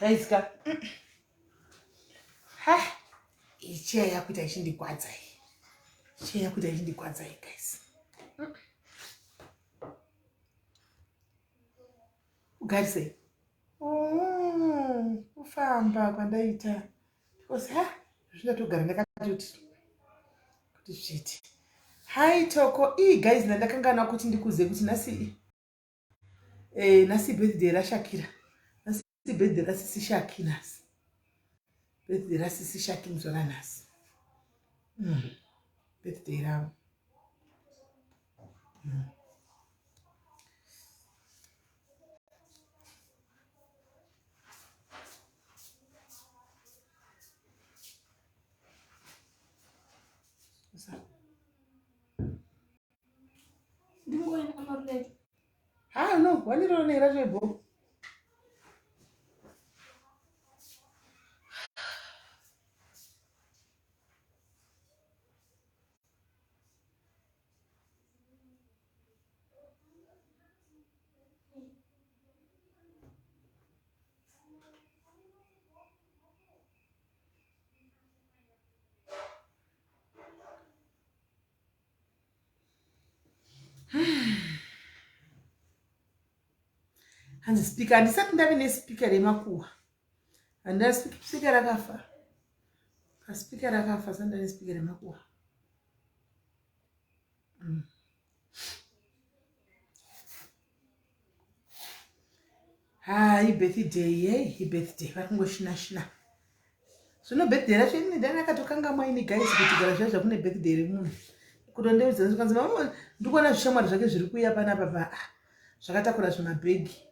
Guys, ka. Ha. Ichia yakuita ichindikwadza iyi. Ichia yakuita ichindikwadza iyi, guys. Ugarise. Kufamba kwandaita. Because zvinotogara ndakati kuti zviti. Hai Toko, guys, ndakangana kuti ndikuze kuti nasi birthday raShakira. Nasi birthday rasisi Shaki nasi. Birthday rasisi Shaki mzora nasi. Birthday ravo. No, wanironera zvebo. Hanzi speaker, handisati ndave nespeaker remakuhwa. Handina speaker rakafa. Speaker rakafa sanda nespeaker remakuhwa. Birthday vakungoshina. Zvino birthday racho ini ndakatokanga mwaini guys kuti gara zvazvo kune birthday remunhu. Kutondeudza zvikanzi mama ndikuona zvishamwari zvake zviri kuuya panapa zvakatakura zvimabhegi.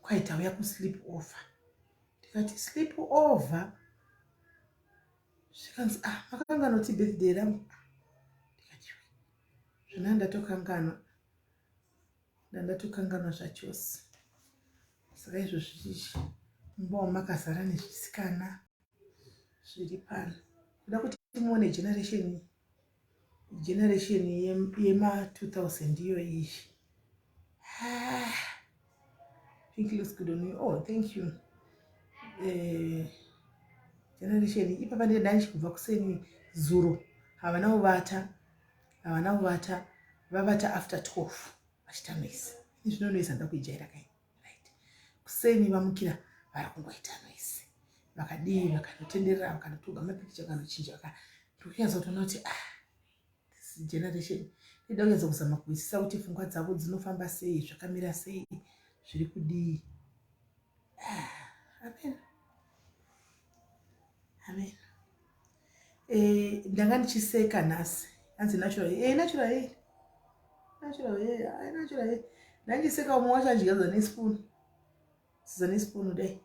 Kwaita uya kusleep over. Ndikati sleep over. Zvikanzi makanga noti birthday rangu. Ndikati zvina ndatokangana zvachose. Saka izvo zvichi mbawo makazara nezvisikana zviri pano. Kuda kuti muone generation yema 2000 iyo iyi. Think looks good on you. Oh, thank you. Generation ipapa ndanchi kubva kuseni zuro. Havana kuvata vavata after 12 vachitanoisa. Zvinonoisa ndakuijaira kai. Right. Kuseni vamukira vari kungoita noise. Vakadii vakanotenderera vakanotuga mapikicha kanochinja ndokuyanza kutoona kuti this generation ida kuyanza kuzama kuisisa kuti pfungwa dzavo dzinofamba sei, zvakamira sei, zviri kudii. Amen. Ndanga ndichiseka nhasi. Hanzi natural hair. Ndandiseka umwe wacho anjigadzwa nespoon. Siza nespoon dai.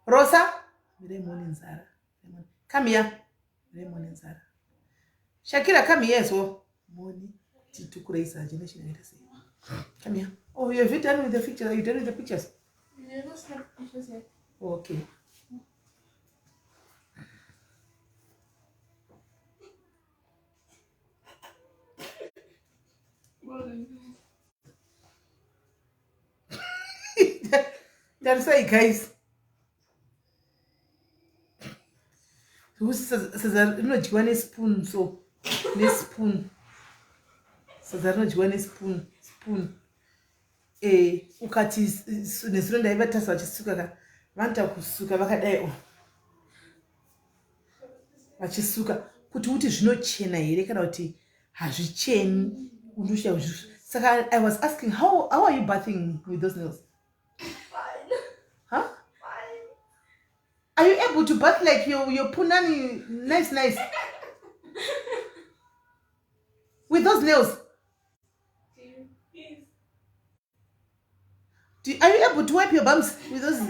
Rosa, Miremoni Nzara. Come here. Miremoni Nzara. Shakira, come here as well. Moni. To crazy generation. Come here. Oh, have you done with the pictures? Are you done with the pictures? Yeah, no snap pictures yet. Okay. That's why, guys. Unodyiwa nespoon so nespoon. Unodyiwa nespoon. Ukati nezuro ndaivatasa vachisuka vanoita kusuka vakadai vachisuka kuti uti zvinochena here kana kuti hazvicheni undusha. Saka I was asking how are you bathing with those nails? Fine. Huh? Fine. Are you able to bath like your punani nice with those nails? Are you able to wipe your bums with those?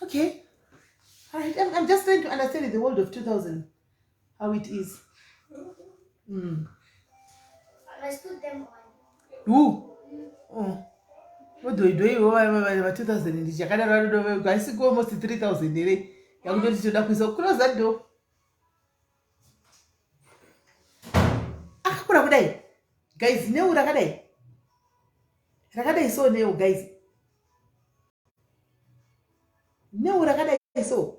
Okay. All right. I'm just trying to understand in the world of 2000 how it is. Let's put them on. Who? Oh. What do you do? 2000 I see almost 3000 here. I'm going to close that door. Guys, no rakadai so new guys. neurakadai so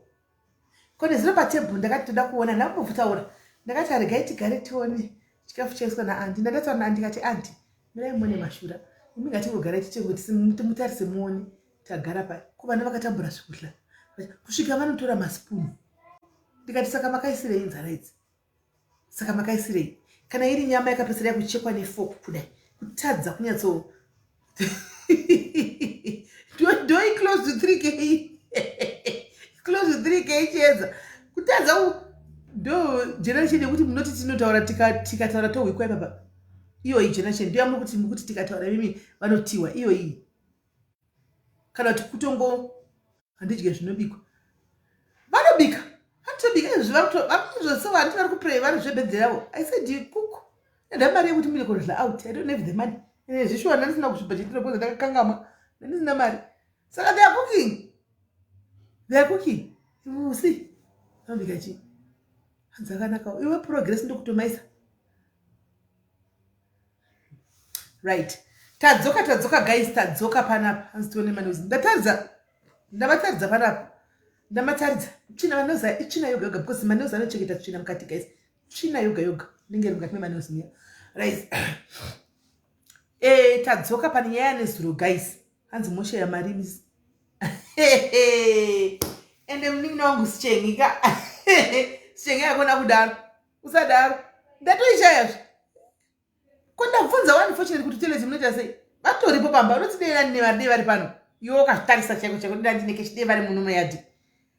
kone zviro patebhuru ndakati toda kuona ndambovutaura ndakati aregai tigare tione chikafu chaiswa naanti ndataura naanti ndikati anti mirai muone mashura imi ngatingogarai tichengoti mutarise muone tagara pai kuvana vakatambura zvekudya kusvika vanotora masipunu ndikati saka makaisirei nzara idzi saka makaisirei kana iri nyama yakapesera kuchekwa nefoku kudai kutadza kunyatso do I close to 3k close to 3k chedza kutadza do generation yekuti munoti tinotaura tikataura tohwikwa baba iyo generation ndio mukuti tikataura mimi vanotiwa iyo iyi kana kuti kutongo handidye zvinobikwa vanobika hatobika zvavanozosewa handiti vari kupray vari zvebhedhe ravo I said you cook and mari yekuti mune kuzvila out I don't have the money zvishwa ndisina kuzvibhedhetira because ndakakangama ndisina mari saka they are cooking you see vanobika chi hanzi akanaka iwe progress ndokutomaisa right tadzoka guys tadzoka panapa hanzi tione manozi ndavataridza panapa ndamataridza tsvina manozi itsvina yoga yoga because manozi anochengeta tsvina mukati guys tsvina yoga yoga ndingeri mukati memanozi miya right tadzoka pane nyaya nezuro guys hanzi mosheya marimi ende munin'ina wangu sichengika sichenge yakona kudaro usadaro ndatoishayazve kondabvunza unfortunately kuti television munoita sei vatoripo pamba unotidevera nevari vari pano iwo katarisa chaiko chaiko ndida ndineke chideve vari muno mayadhi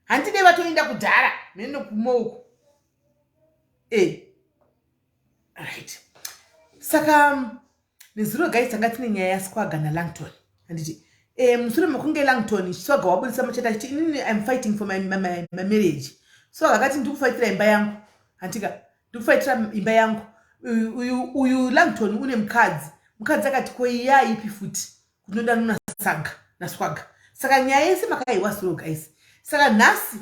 handidei vatoenda kudhara mheno kumouko right saka nezuro guys tanga tine nyaya yaswaga naLangton handiti mushure mekunge Langton swaga wabudisa machata chiti inini I'm fighting for my marriage so akati ndikufaitira imba yangu handika ndikufaitira imba yangu uyu Langton une mukadzi akati koiya ipi futi kunoda nuna saga naswaga saka nyaya yese makaiwa zuro guys saka nhasi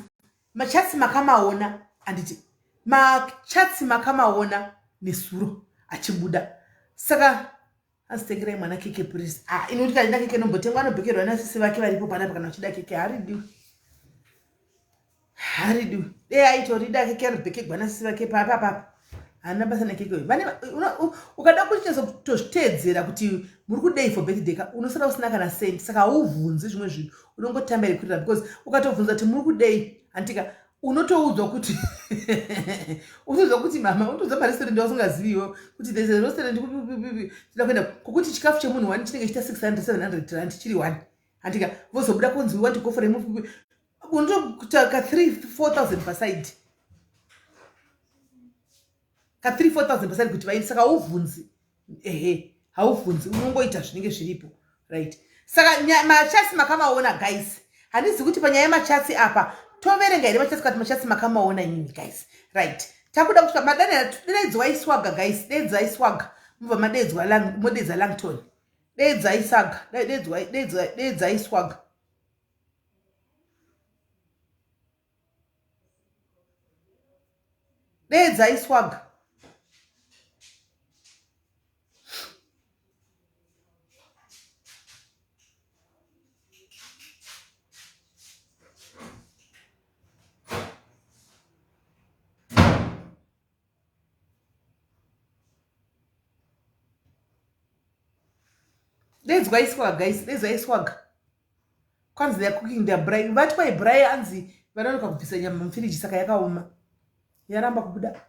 machatsi makamaona handiti machatsi makamaona nesuro achibuda saka asitengerai mwana keke please inoti kana keke nombotengwa anobhekerwa nasisi vake varipo panapa kana uchida keke haridiwi dei aitorida keke anobhekerwa nasisi vake papapa hana basa nekeke ukada kuchitozvitedzera kuti muri kudei for birthday unosara usina kana sendi saka hauvhunzi zvimwe zvinhu unongotamba rekurira because ukatovhunza kuti muri kudei handika unotoudzwa kuti unotoudzwa kuti mama unotoudzwa marestorant wasingaziviwo kuti there's a restaurant tida kuenda kokuti chikafu chemunhu wani chinenge chita 600-700 rand chiri 1 handika vozobuda kunzi we want to go for a movie unototaka 3-4,000 paside ka 3-4,000 paside kuti vaindi saka hauvhunzi hauvhunzi unongoita zvinenge zviripo right saka machatsi makamaona guys handizi kuti panyaya yemachatsi apa toverenga here machatsi kati machatsi makamaona nyinyi guys right takuda kusvika madani dedzi aiswaga guys dedzi aiswaga mubva modedza Langton dedzi aisaga dedzi aiswaga dedzi aiswaga That's why swag, guys. That's why swag. Kwanza they are cooking their braai. Vati kwa braai anzi vanonoka kupisa nyama mfiriji saka yakaoma. Yaramba kubuda.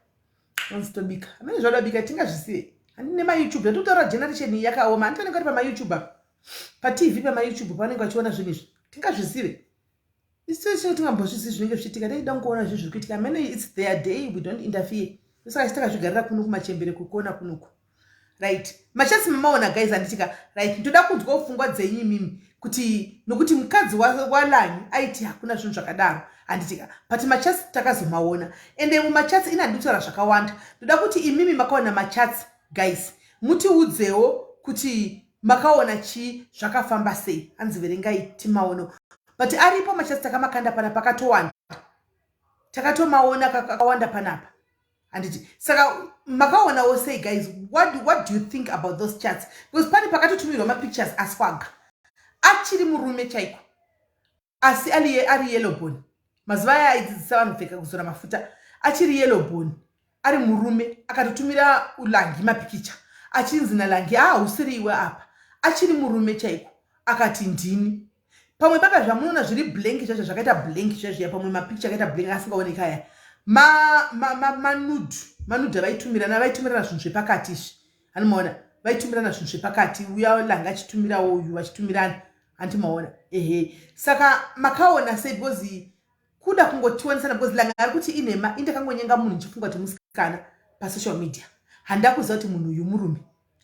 Once to bika. Amene zvada bika tinga zvisiwe. Handine ma YouTube. Ndatotaura generation yakaoma. Antanenge ari pa YouTube. Pa TV pa YouTube panenge vachiona zvinhu izvi. Tinga zvisiwe. Isitse tingambozvisi zvinenge zvichitika. Ndaida kuona zvinhu zviri kuitika. Amene it's their day, we don't interfere. Saka sitaka zvigarira kuno kumachembere kukuona kunuku. Right, machatsi mamaona guys handitika right ndoda kunzwa pfungwa dzenyu mimi kuti nokuti mukadzi walanyi aiti hakuna zvinhu zvakadaro handitika but machatsi takazomaona ende mumachatsi inanditaura zvakawanda ndoda kuti imimi makaona machatsi guys mutiudzewo kuti makaona chi zvakafamba sei anziverengai timaono but aripo machatsi takamakanda pana pakatowanda takatomaona kakawanda panapa handiti saka makaonawo sei guys what do you think about those chats because pane pakatotumirwa mapictures aswag achiri murume chaiko asi ari yellow bone. Mazuva aya aidzidzisa vanhu kupfeka kuzora mafuta achiri yellow bone, ari murume akatotumira Langi mapikicha achinzi naLangi usiriwe apa, achiri murume chaiko, akati ndini. Pamwe paka zvamunoona zviri blank zvacho zvakaita blank zvezviya, pamwe mapikicha akaita blank asingaoneka aya manude avaitumirana zvinhu zvepakati izvi, hanimaona vaitumirana zvinhu zvepakati, uya Langi achitumirawo uyu vachitumirana, handimaona. Saka makaona sei? Because kuda kungotionesana, because Langi ari kuti inhema, indakangonyenga munhu ndichifunga kuti musikana pasocial media, handida kuziva kuti munhu uyu murume,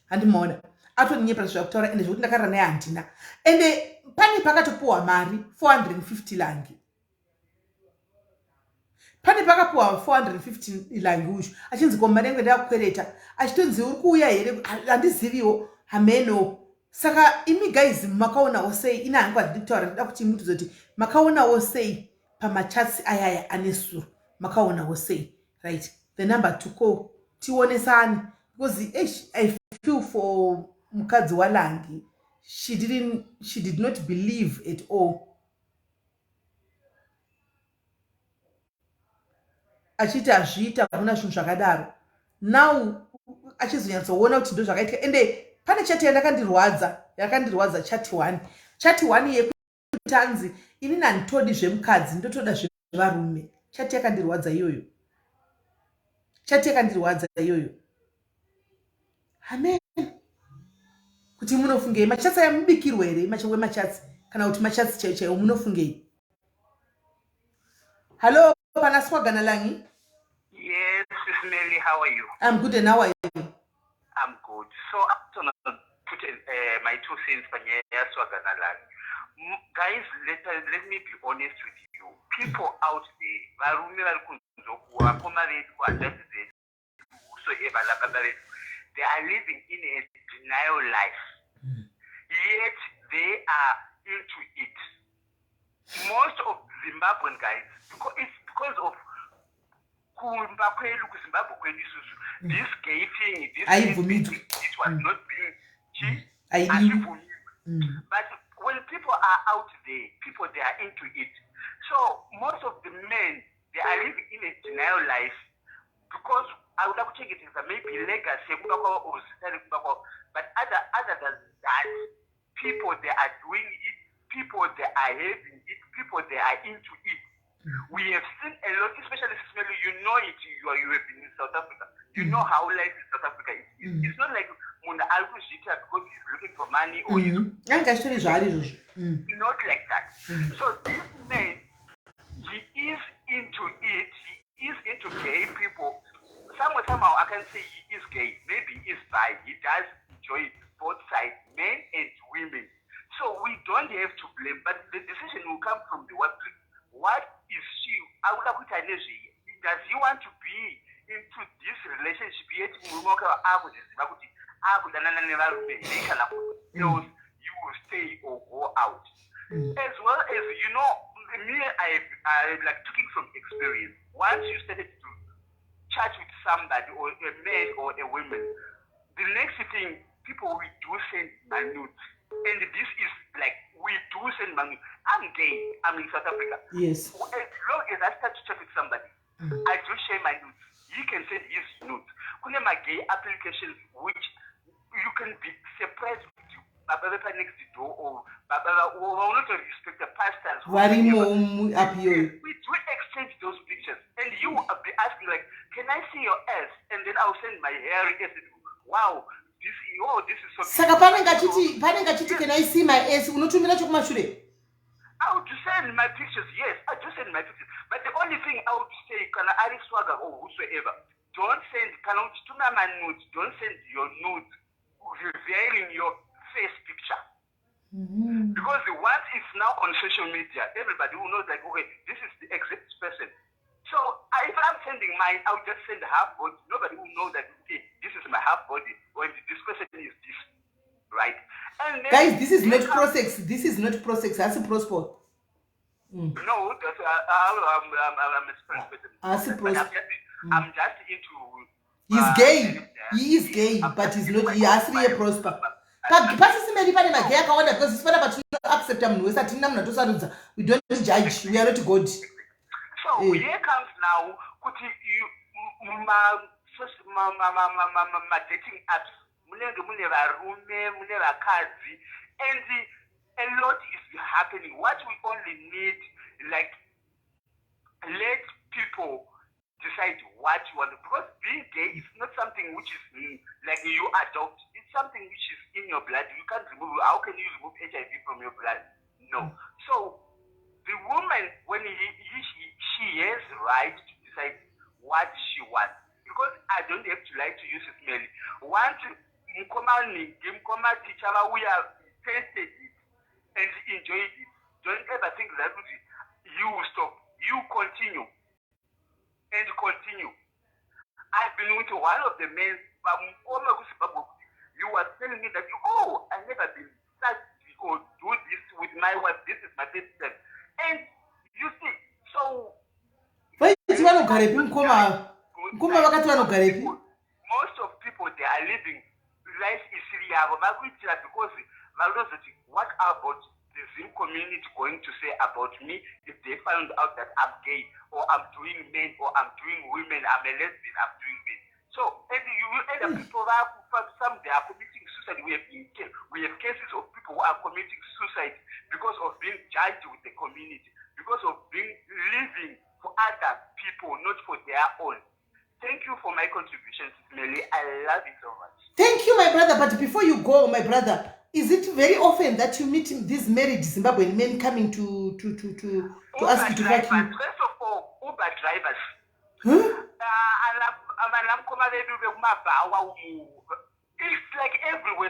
handimaona. Atoninyepa zvakutaura ende zvokuti ndakarara naye handina. Ende pane pakatopuwa mari 450 Langi, pane pakapuwa 450 Langi uyu achinzi ko mari yangu ndakukwereta, achitonzi uri kuuya here, handiziviwo hameno. Saka imi guys makaonawo sei? Ina hangu handidi kutaura, ndida kuti mutudze kuti makaonawo sei pamachats ayaya anesuru, makaonawo sei? Right, the number to call tionesane, because I feel for mukadzi waLangi, she did not believe at all. Achiti azviita kuna zvinhu zvakadaro, now achizonyatsoona kuti ndo zvakaitika. Ende pane chati yakandirwadza chati 1 yekuti anzi inini handitodi zvemukadzi, ndotoda zvevarume. Chati yakandirwadza iyoyo. Amen. Kuti munofungei? Machatsi aya mubikirwa here? Machengwe machatsi kana kuti machatsi chaiwo munofungei? Hello, pana Swagana Langi? Yes, SIS MELLY, how are you? I'm good, and how are you? I'm good. So I'm going to put my 2 cents for Swagana Langi. Guys, let me be honest with you. People out there, they are living in a denial life. Yet they are into it. Most of Zimbabwean guys, it's because of this gay thing, this was not being but when people are out there, they are into it. So most of the men, they are living in a denial life because I would have to take it as maybe legacy or but other than that, people they are doing it, people they are having it, people they are into it. We have seen a lot, especially SIS MELLY, you know it, you have been in South Africa. You know how life in South Africa is. It's not like Munda Alku Jita because he's looking for money or not like that. So this man, he is into it, he is into gay people. Somehow I can say he is gay, maybe he is bi, he does enjoy both sides, men and women. So we don't have to blame, but the decision will come from the workplace. What is she? Does he want to be into this relationship? Yet you will stay or go out. As well as you know, me, I like talking from experience. Once you started to chat with somebody or a man or a woman, the next thing people will do send a nude. And this is like, we do send money. I'm gay. I'm in South Africa. Yes. As long as I start to chat with somebody, I do share my nudes. He can send his nudes. Kuna my gay applications, which you can be surprised with you. Baba next door or Baba not to respect the pastors. We do exchange those pictures, and you will be asking like, "Can I see your ass?" And then I'll send my hairy ass. Wow. This is so. Saka panenga chiti can I see my ass? Unotumira chokumashure. I would send my pictures, yes. I just send my pictures. But the only thing I would say, can I Swagger or whosoever, don't send my nudes, don't send your nudes revealing your face picture. Because once it's now on social media, everybody will know that, okay, this is the exact person. So if I'm sending mine, I'll just send half body. Nobody will know that, okay, this is my half body, or this person is this, right? And then, guys, this is not pro-sex. This is not pro-sex. That's a pro-sport. No, that's I'm a special person. I'm just into. He's gay. He is gay, but he's not. He has to be a prosper. But SIS MELLY, because it's funny, but accept munhu wese atina munhu atosarudza. We don't judge. We are not God. So here comes now kuti ma dating apps munenge mune varume mune vakadzi and a lot is happening. What we only need, like, let people decide what you want, because being gay is not something which is like you adopt. It's something which is in your blood. You can't remove it. How can you remove HIV from your blood? No. So the woman, when she has right to decide what she wants, because I don't have to lie to you, SIS MELLY. Once Mkoma teacher we have tasted it and enjoyed it, don't ever think that you will stop. You continue and continue. I've been with one of the men from you were telling me that I never been such or do this with my wife. This is my best friend. And you see, so most of people, they are living life is because what about the Zim community going to say about me if they find out that I'm gay or I'm doing men or I'm doing women, I'm a lesbian, I'm doing men. So and you will end up people some they are committing suicide. We have cases of people who are committing suicide because of being judged with the community, because of being living for other people, not for their own. Thank you for my contribution, SIS MELLY. I love it so much. Thank you, my brother. But before you go, my brother, is it very often that you meet these married Zimbabwean men coming to ask you to like you? First of all, Uber drivers. It's like everywhere.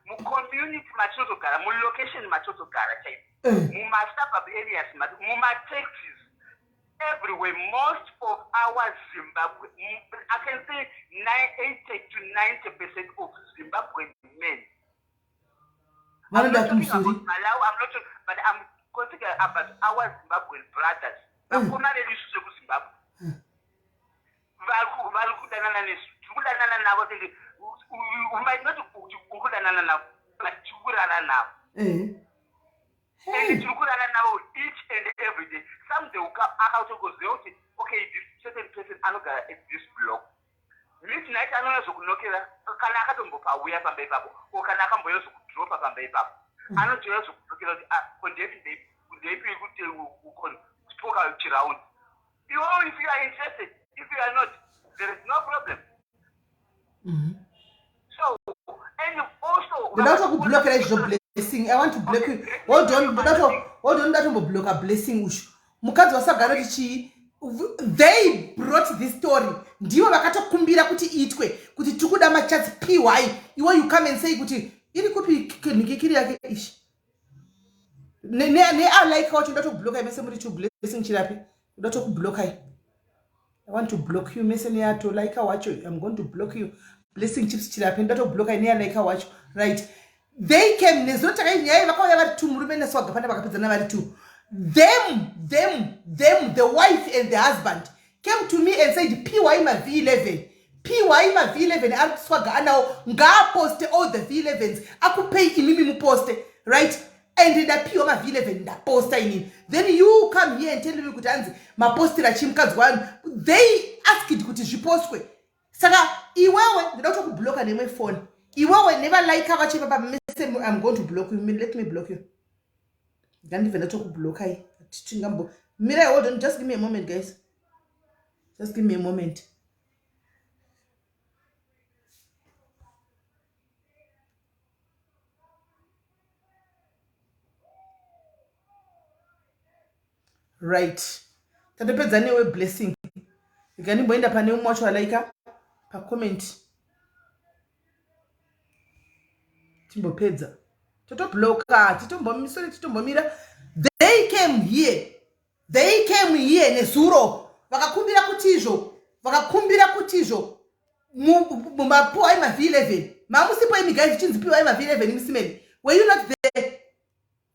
Mu community machotogara, mu location machotogara type. Mu suburb areas, mu taxis. Everywhere, most of our Zimbabwe, I can say 80 to 90% of Zimbabwean men. I'm not talking about Malawi, but I'm considering about our Zimbabwean brothers. We might not but and each and every day. Some they will come out and go, okay, this certain person I look at this block. Midnight I know so can I have a way up and paper or can I come by us drop up and paper? I know just look at they could spoke out around. You know, if you are interested, if you are not, there is no problem. So and also the doctor could block a blessing. I want to block you. Hold on, that will block a blessing. Mukazi wasagara tichi. They brought this story. Ndiwo vakatokumbira kuti itwe kuti tikuda machatsi PY. You come and say kuti iri kupi nikikiri yake ish. Ne I like what you not to block. I message to blessing chirapi. You not to block. I want to block you. Message to like a watch. I'm going to block you. Blessing chips chirapi. Not to block. I near like a watch. Right. They came nezota nyaya vakauya vari two murume neswaga pana vakapedzana vari two. Them, the wife and the husband came to me and said, PY maV11. PY maV11 ari kuswaga anawo ngaaposte all the V11s akupei imimi muposte, right? And the PY maV11 ndaposta inini. Then you come here and tell me kuti anzi mapostira chimukadzi wanu. They asked kuti zvipostwe. Saka iwewe ndinoda kubloka nemwe phone. Iwewe never like avachipa pa message. I'm going to block you. Let me block you. Can't even talk block. Mira, hold on. Just give me a moment, guys. Just give me a moment. Right. That depends on your blessing. You can even end up on much like per comment. Timbopedza. Toto bloka. Titombomira. They came here nesuro. Vakakumbira kutizvo. Mumapuwa maV11. Mamusipo imi guys chinzi PY maV11 misimeni. Were you not there?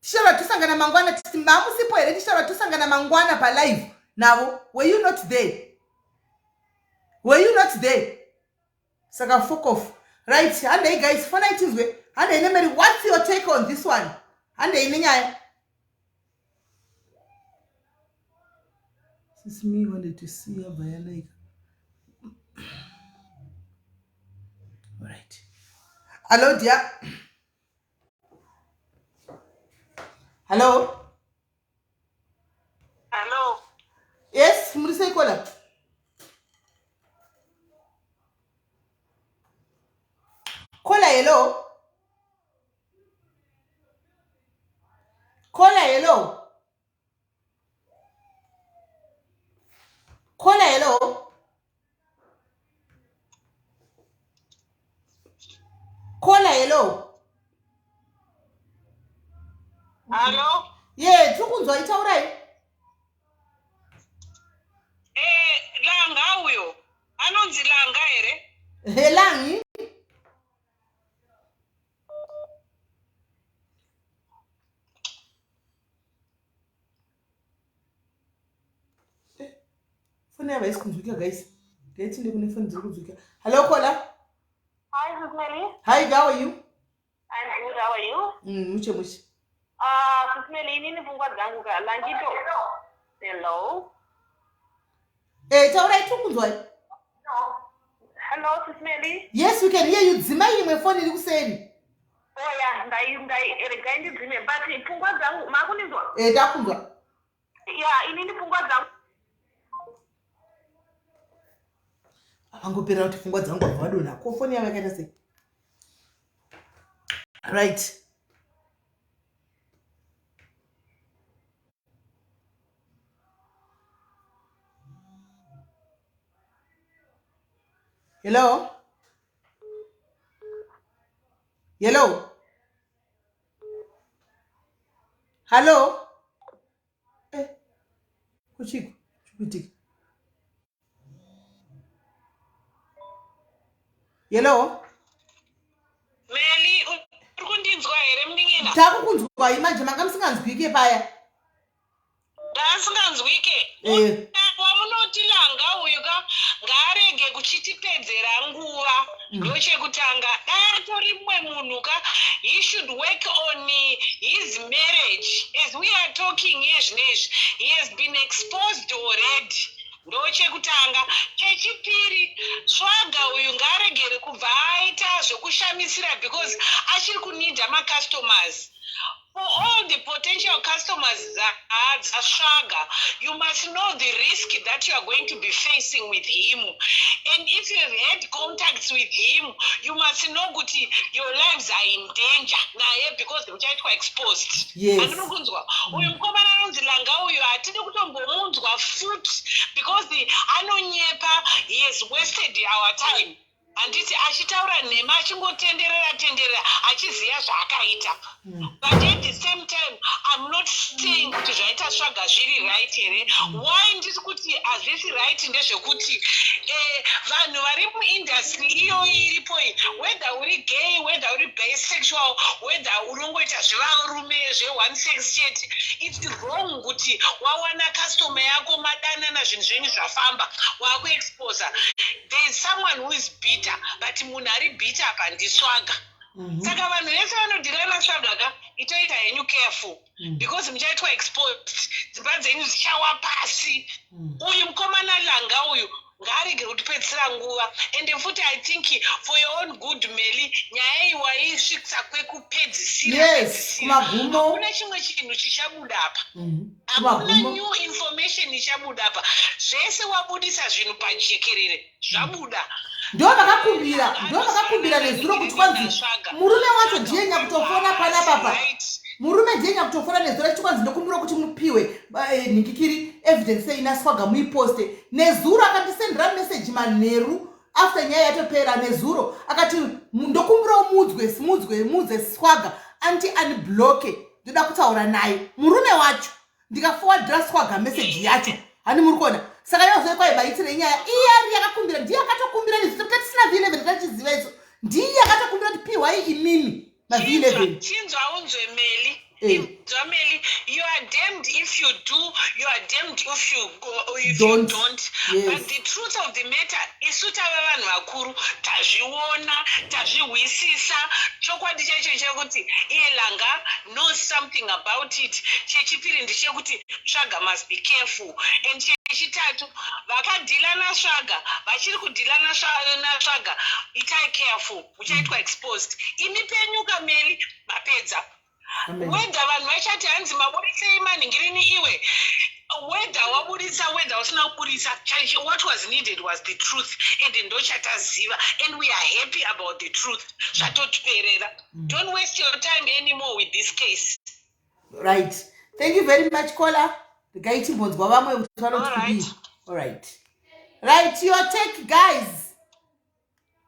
Tishara tusangana mangwana mamusipo here tishara tusangana mangwana pa live. Now, were you not there? Saka fuck off. Right, and hey guys, for night is way. And hey, what's your take on this one? Hande ininyaya. Sis me wanted to see her by like. All right. Hello, dear. Hello. Hello. Yes, Murisa Kola. Kola, hello. Kola, hello. Kola, hello. Kola, hello. Hello. Yeah, tukunzwa itaurai. Langa uyo. Anonzi Langa ere. Langi. Phone yaba isikunzwika guys. Ngethi ndikune phone zikuzwika. Hello Kola. Hi, SIS MELLY. Hi, how are you? I'm good. How are you? Muche. SIS MELLY, inini pfungwa dzangu ka Langito. Hello. Taurai tukunzwa. Hello, SIS MELLY. Yes, we can hear you. Dzimai imwe phone iri kuseri. Oh yeah, regai ndidzime but pfungwa dzangu makunizwa? Takunzwa. Yeah, inini pfungwa dzangu. Angopera kuti pfungwa dzangu abvadona. Ko phone yanga yakaita sei? Right. Hello? Hello? Hello? Kuchiko, chikuitika. Hello? MELLY, uri kundinzwa here mndingina? Takukunzwa imanje manga musinganzwike paya. Ndasinganzwike. Wamunoti Langa uyu ngarege kuchitipedzera nguva. Ndochekutanga datori mumwe munhu he should work on his marriage. As we are talking nezvinezvi, he has been exposed already. Ndochekutanga. Chechipiri, swaga uyu ngaregere kubva aita zvokushamisira because achiri kunidha macustomers. For all the potential customers that Swaga, you must know the risk that you are going to be facing with him. And if you have had contacts with him, you must know that your lives are in danger because they were exposed. Yes. Uyu mukomana anonzi Langa uyu hatidi kutombomunzwa futi because anonyepa, he has wasted our time. Handiti achitaura nhema achingotenderera achiziva zvaakaita. But at the same time, I'm not saying kuti zvaita Swaga zviri right here. Why ndiri kuti hazvisi right ndezvekuti vanhu vari muindustry iyoyo iripo, whether uri gay, whether uri bisexual, whether unongoita zvevarume zve-one sex chete, it's wrong kuti wawana customer yako madanana zvinhu zvenyu zvafamba wakuexposa. There is someone who is bitter, but munhu ari bitter apa ndiswaga. Saka vanhu vese vanodhirana Swaga itoita henyu careful because muchaitwa exposed, dzimba dzenyu dzichawa pasi. Uyu mukomana Langa uyu ngaarege kutipedzera nguva. And futi I think for your own good MELLY, nyaya iyi waisvikisa kwekupedzisira. Yes, kumagumo. Hakuna chimwe chinhu chichabuda apa. Hakuna new information ichabuda apa. Zvese wabudisa zvinhu pajekerere zvabuda. Ndo vakakumbira nezuro kuti kwanzi murume wacho ndiye nyakutofona pana papa. Murume ndiye nyakutofona nezuro kuti kwanzi ndokumbira kuti mupiwe nhikikiri evidence ina Swaga muiposte. Nezuro akandisendera message manheru after nyaya yatopera. Nezuro akati ndokumbira mudze Swaga anti unblock ndoda kutaura naye murume wacho. Ndikaforwardira Swaga message yacho. Hani muri kuona? Saka yozwe kwa ibaitire nyaya iyari yakakumbira ndiye akatokumbira nezuro tatisina maV11 tachiziva iso. Ndiye akatokumbira kuti PY imimi maV11. Chinzwa unzwe MELLY. Melly, you are damned if you do, you are damned if you go or if you don't. Yes. But the truth of the matter is vanhu vakuru tazviona, tazvihwisisa. Chokwadi chaicho chekuti iye Langa knows something about it. Chechipiri ndechekuti Swaga must be careful. And chechitatu vakadhila naSwaga, vachiri kudhila naSwaga, itai careful, uchaitwa exposed. Imi penyuka Melly, mapedza. Whether vanhu vachati hanzi maburisei manhingirini iwe, whether waburisa, whether usina kuburisa, what was needed was the truth, and ndochataziva, and we are happy about the truth. Zvatotiperera. Don't waste your time anymore with this case. Right. Thank you very much, Kola. The guy Timbon's Baba. All right. Right, your take, guys.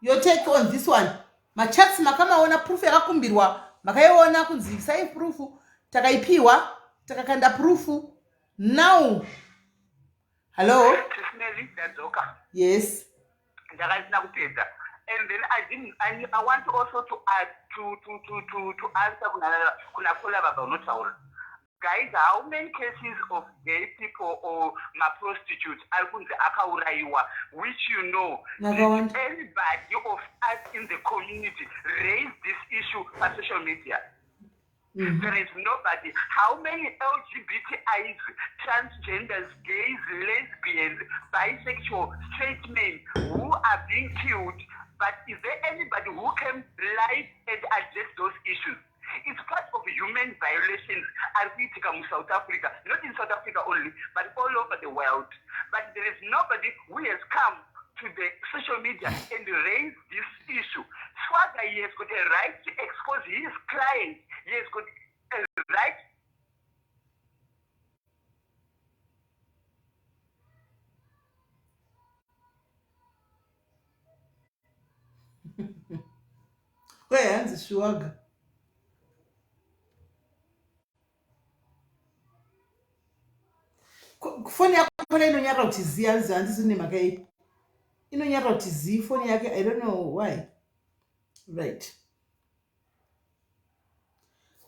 Your take on this one. Machats makama ona proof yakakumbirwa. Makaiona kunzi sai proof. Takaipiwa. Takakanda proof. Now. Hello? SIS MELLY, that's okay. Yes. And then I want also to add to answer kuna Kola baba unotaura. Guys, how many cases of gay people or prostitutes which you know, did anybody of us in the community raise this issue on social media? Mm-hmm. There is nobody. How many LGBTIs, transgenders, gays, lesbians, bisexual, straight men who are being killed? But is there anybody who can live and address those issues? It's part of human violations in South Africa, not in South Africa only, but all over the world. But there is nobody who has come to the social media and raised this issue. Swaga, he has got a right to expose his client. He has got a right. Where is Swaga? Phone yako inonyara kuti Z handisi une maka ipi. Inonyara kuti Z phone yake, I don't know why. Right.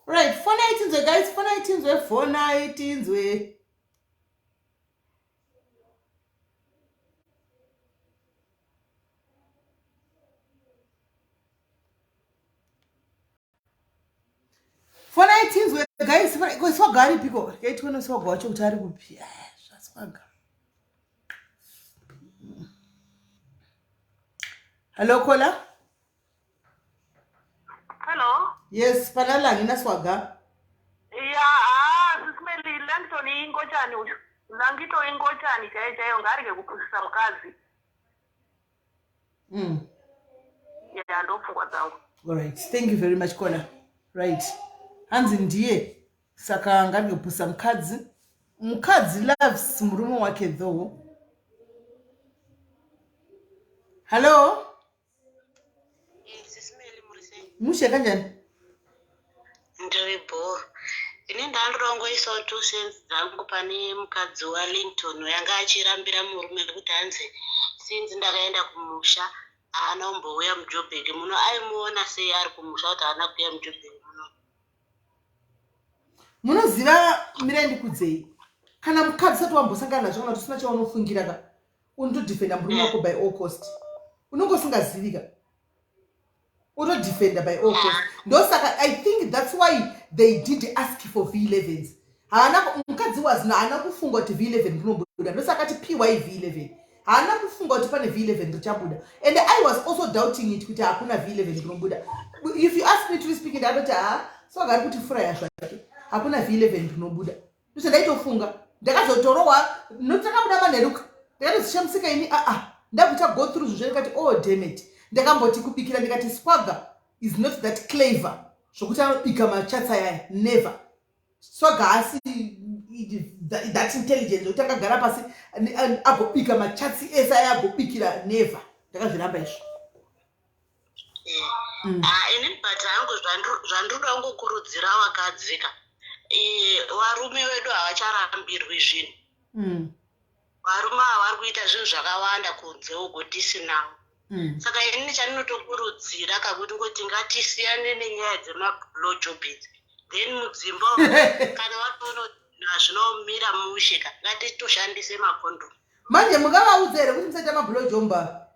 Right, phone itinzwe guys, phone itinzwe, phone itinzwe. Phone itinzwe guys, go Swaga people. Get when Swaga wacho utari kupi. Swaga. Hello, Kola? Hello? Yes, panala ngina Swaga. Yeah, SIS MELLY, Langton ingochani uyu. Langito ingochani chaiyo ngarike kupusisa mukazi. Yeah, ndopfungwa dzangu. All right, thank you very much, Kola. Right. Hanzi ndiye saka ngarike kupusisa mukadzi. Mukadzi loves murume wake though. Hello? SIS MELLY murise. Mushe kanjani? Ndiripo. Ini ndandorongoisa 2 cents dzangu pane mukadzi waLangton yanga achirambira murume kuti hanzi since ndakaenda kumusha haana kumbouya muJoburg muno. Aimuona sei ari kumusha kuti haana kuuya muJoburg muno. Munoziva Mirandi kudzei. Kana mukadzi sati wambosangana nazvo kana tusina chaunofungira ka. Unotodefenda murume wako by all cost. Unongosingazivika. Defender by all costs. Ndosaka, I think that's why they did ask for V11s. Mukadzi was haana kufunga kuti V11 kunobuda. Ndosaka ati PY V11. Haana kufunga kuti pane V11 richabuda. And I was also doubting it kuti hakuna V11 kunobuda. If you ask me to speak it, ndoti so gari kuti fura yashwake. Hakuna V11 kunobuda. Ndose ndaitofunga. Ndakazotorowa notakabuda maneruka. Ndakazoshamsika ini ndakucha go through zvizvo ndikati oh damn it. Ndakamboti kubikira ndikati Swaga is not that clever. Zvokuti anobika machatsa yaya, never. Swaga asi that intelligent zvokuti akagara pasi agobika machatsi ese aya agobikira, never. Ndakazviramba izvo. Ini but hangu zvandinoda kungokurudzira wakadzika. Varume vedu havacharambirwi zvinhu. Varume havari kuita zvinhu zvakawanda kunze uko tisinawo. Saka ini chandinotokurudzira kakuti kuti ngatisiyane nenyaya dzemablowjobs. then mudzimba kana watoona zvinomira musheka ngatitoshandise makondomu. Manje mungavaudza here kuti musaita mabhlojomba?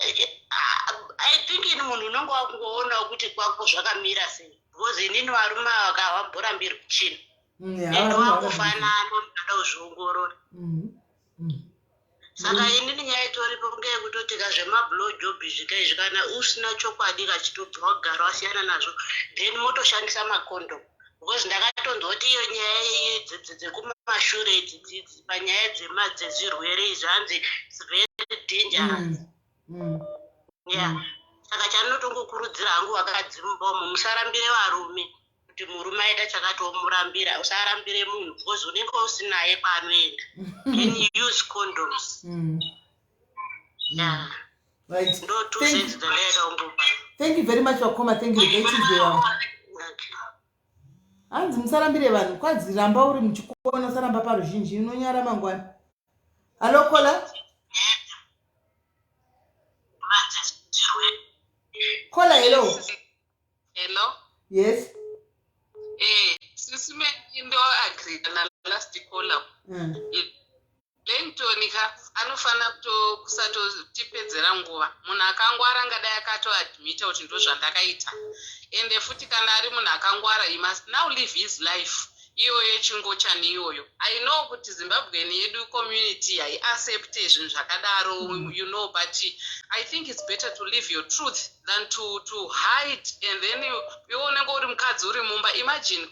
I think ini munhu unenge wakungoona kuti kwako zvakamira sei because inini varume havamborambirwi kuchina ende wakufanana munoda kuzviongorora. Saka inini nyaya itoripo ngeyekutoti kazvemablojob zvikai kana usina chokwadi kachitobva wagara wasiyana nazvo then motoshandisa makondomu because ndakatonzwa kuti iyo nyaya dzekumashure dzidzi panyaya dzezvirwere izvi hanzi it's very dangerous. Saka chanotongokurudzira hangu vakadzimbomo musarambire varume kuti murume aita chakatomurambira usarambire munhu because unenge usinaye kwaanoenda. Then use condoms. Right. No two cents the letter. Thank you very much for coming. Thank you. Hanzi musarambire vanhu kwadzi ramba uri muchikona usaramba paruzhinji unonyara mangwana. Hello Kola? Kola, hello. Hello? Yes. Sisime indo agree na last caller. Langton anofana kusatotipedzera nguva. Munhu akangwara ngadai akatoadmita kuti ndo zvandakaita. Ende futi kana ari munhu akangwara, he must now live his life. Iyoyo chingochani iyoyo. I know kuti Zimbabwean yedu community accept zvinhu zvakadaro, you know, but I think it's better to live your truth than to hide and then you onenge uri mukadzi uri mumba. Imagine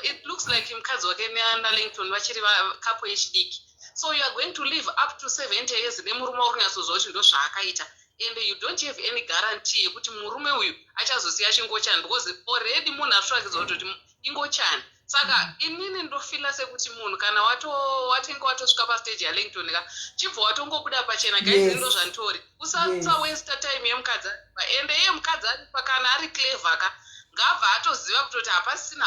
it looks like mukadzi wake neana Langton vachiri couple echidiki. So you are going to live up to 70 years nemurume wakunyatsoziva kuti ndo zvaakaita. And you don't have any guarantee yekuti murume uyu achazosiya chingochani because already munhu atosvakidza kuti ingochani. Saka inini ndofila sekuti munhu kana watenge watosvika pastage yaLangton chibva watongobuda pachena guys ndo zvantori. Usa waste time yemukadzi ende iye mukadzi ari pakana ari clever ngabva atoziva kutoti hapasina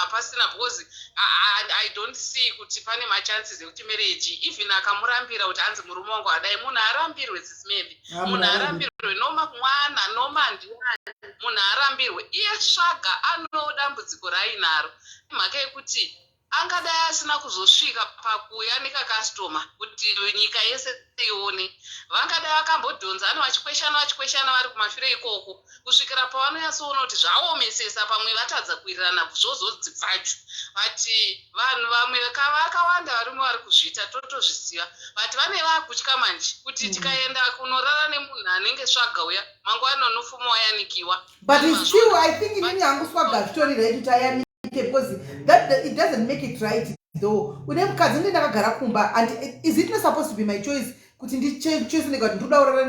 because I don't see kuti pane machances ekuti marriage even akamurambira kuti hanzi murume wangu adai. Munhu arambirwe sisimedi, munhu arambirwe noma mwana noma ndiani, munhu arambirwe iye svaga ano dambudziko rainaro. Mhaka yekuti angadai asina kuzosvika pakuyanika customer kuti nyika yese ione. Vangadai vakambodhonzana vachikweshana vari kumashure ikoko kusvikira pavanonyatsoona kuti zvaomesesa pamwe vatadza kuwirirana zvozodzibvacho. Vati vanhu vamwe vakawanda varume vari kuzviita totozviziva vati vane vakutya manje kuti tikaenda kunorara nemunhu anenge svaga uya mangwana unofuma wayanikiwa. But it's still, I think inini hangu swaga zvitori right kuti ayani because that it doesn't make it right though. Une mukadzi ndi ndakagara kumba and is it not supposed to be my choice kuti ndichoose ndikati ndoda kurara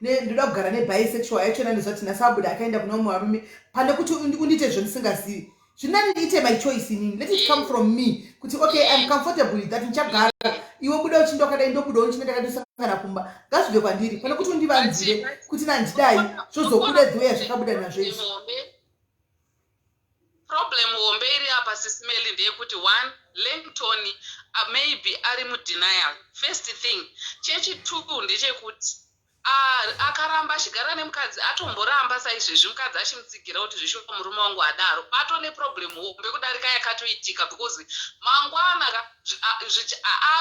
ndoda kugara nebisexual yacho ndizoti nasabuda akaenda kuna mumwe varume pane kuti undite zvendisingazivi. Shouldn't it my choice inini? Let it come from me kuti okay I'm comfortable with that ndichagara iwe buda uchindo kadai ndobuda uchinde ndakadisangana kumba ngazvive kwandiri pane kuti undivanzire kuti nandidai zvozobuda dziwe zvakabuda nazvo izvi. Problem hombe iri apa sisimeli ndeyekuti one Langton maybe ari mudenial first thing. Chechi2 ndechekuti akaramba achigara nemukadzi atomboramba saizvezvi mukadzi achimutsigira kuti zvishuka murume wangu adaro patone problem hombe kudarika yakatoitika because mangwana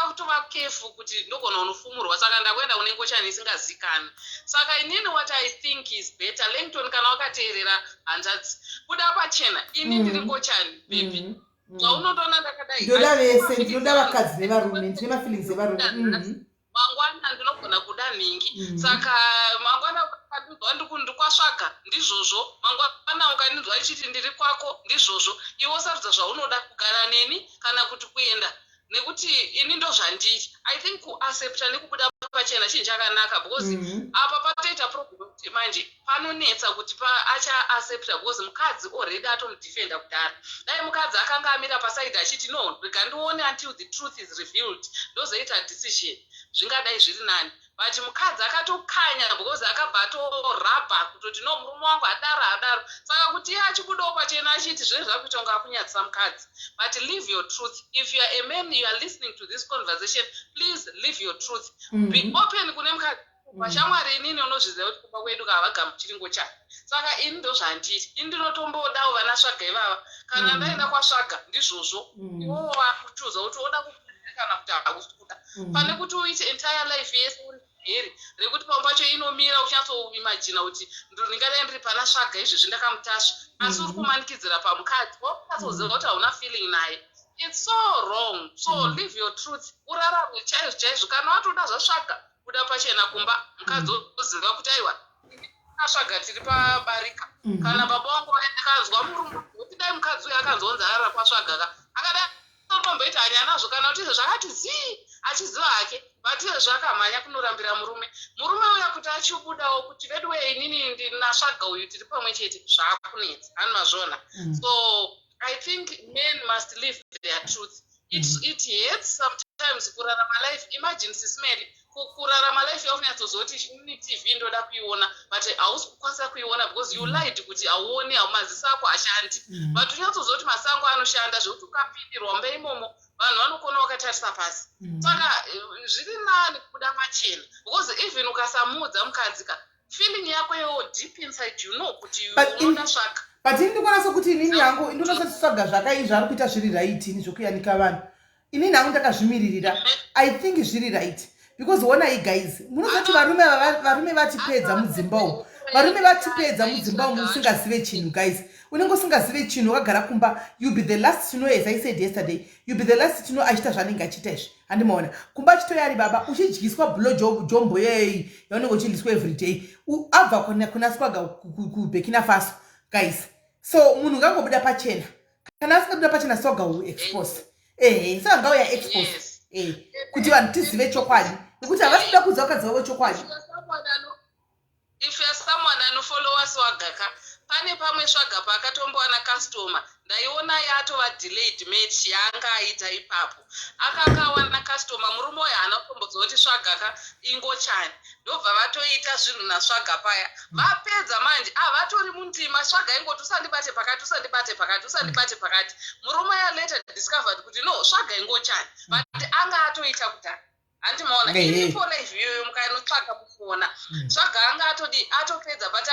atova careful kuti ndogona unofumurwa saka ndakuenda kunengochani isingazikani. Saka inini what I think is better Langton kana wakateerera hanzvadzi kuda pachena ini ndiri ngochani baby zvaunondoona ndakadai ndoda vese ndinoda vakadzi nevarume ndine mafeelings evarume mangwana ndinogona kuda ningi. Saka mangwana ukandidzwa ndikwasvaga ndizvozvo, mangwana ukandidzwa ichiti ndiri kwako ndizvozvo. Iwe usarudza zvaunoda kugara neni kana kuti kuenda nekuti ini ndo zvandiri. I think kuaccepta nekubuda pachena chinhu chakanaka because apa patoita problem kuti manje panonetsa kuti acha accepta because mukadzi already atomudefenda kudara. Dai mukadzi akanga amira pasaidi achiti no ndikandione until the truth is revealed ndozoita decision zvingadai zviri nani. But mukadzi akatokanya because akabva atorabha kutoti no murume wangu adaro. Saka kuti iye achibudawo pachena achiti zvinhu zvakuita kunge akunyadzisa mukadzi. But live your truth. If you are a man you are listening to this conversation, please live your truth. Be open kune mukadzi pashamwari inini unozviziva kuti kumba kwedu kavagamuchiringo chayo. Saka ini ndo zvandiri ini ndinotombodawo vana svaga ivava kana ndaenda kwasvaga ndizvozvo iwowo wakuchuza kuti oda kukuda kana kuti hausi kuda pane kuti uite entire life yese uri heri rekuti pamwe pacho inomira uchatsoimagina kuti ndingadai ndiri pana svaga izvezvi ndakamutasva asi uri kumanikidzira pamukadzi wakatsoziva kuti hauna feeling naye. It's so wrong. So live your truth. Urarame chaizvo chaizvo kana watoda zvasvaga kuda pachena kumba mukadzi oziva kuti aiwa asvaga tiri pabarika kana baba wangu akanzwa murumba kuti dai mukadzi uyu akanzonzi arara pasvaga akadai tomboita hanya nazvo kana kuti izvo zvakati zii achiziva hake but izvo akamhanya kunorambira murume uya kuti achibudawo kuti vedwei inini ndinasvaga uyu tiri pamwe chete zvaakunetsa ani mazvona. So I think men must live their truth. It hurts sometimes kurarama life. Imagine SIS MELLY kurarama life yakunyatsoziva kuti TV ndoda kuiona but hausi kukwanisa kuiona because you lied kuti hauoni maziso ako hashandi but unyatsoziva kuti masango anoshanda zvekuti ukapindirwa mbe imomo vanhu vanokona vakatarisa pasi. Saka zviri nani kuda pachena because even ukasamudza mukadzika feeling yako yewo deep inside you know kuti unoda svaga. But ndikwanisa kuti inini yangu ndinosa svaga zvakaizva ari kuita zviri right ini zvokuyanika vanhu inini hangu ndakazvimiririra. I think zviri right because wona you guys munozoti varume vatipedza mudzimba varume vatipedza mudzimba musingazive chinhu guys unenge usingazive chinhu wakagara kumba you be the last to know as I said yesterday you be the last to know achita zvanenge achiita izvi handimaona kumba achitoya ari baba uchidyiswa blowjombo yei yaunenge uchidyiswa everyday abva kuna swaga kuburkina faso guys. So munhu ngangobuda pachena kana asikabuda pachena swaga expose saka ngauya expose kuti vanhu tizive chokwadi nekuti havasi kuda kudza vakadzivawo chokwadi. If you're someone anofollowa swagaka pane pamwe swaga paakatombowana customer ndaiona yatova delayed match yaanga aita ipapo akakawana customer murume uyo haana kutombodzoa kuti swagaka ingochani ndobva vatoita zvinhu naswaga paya vapedza manje vatori mundima swaga ingoti usandibate pakati usandibate murume ya later discovered kuti no swaga ingochani but anga atoita kudhara handimaona iripo live iyoyo mukainotsvaga mukuona svaga anga atopedza but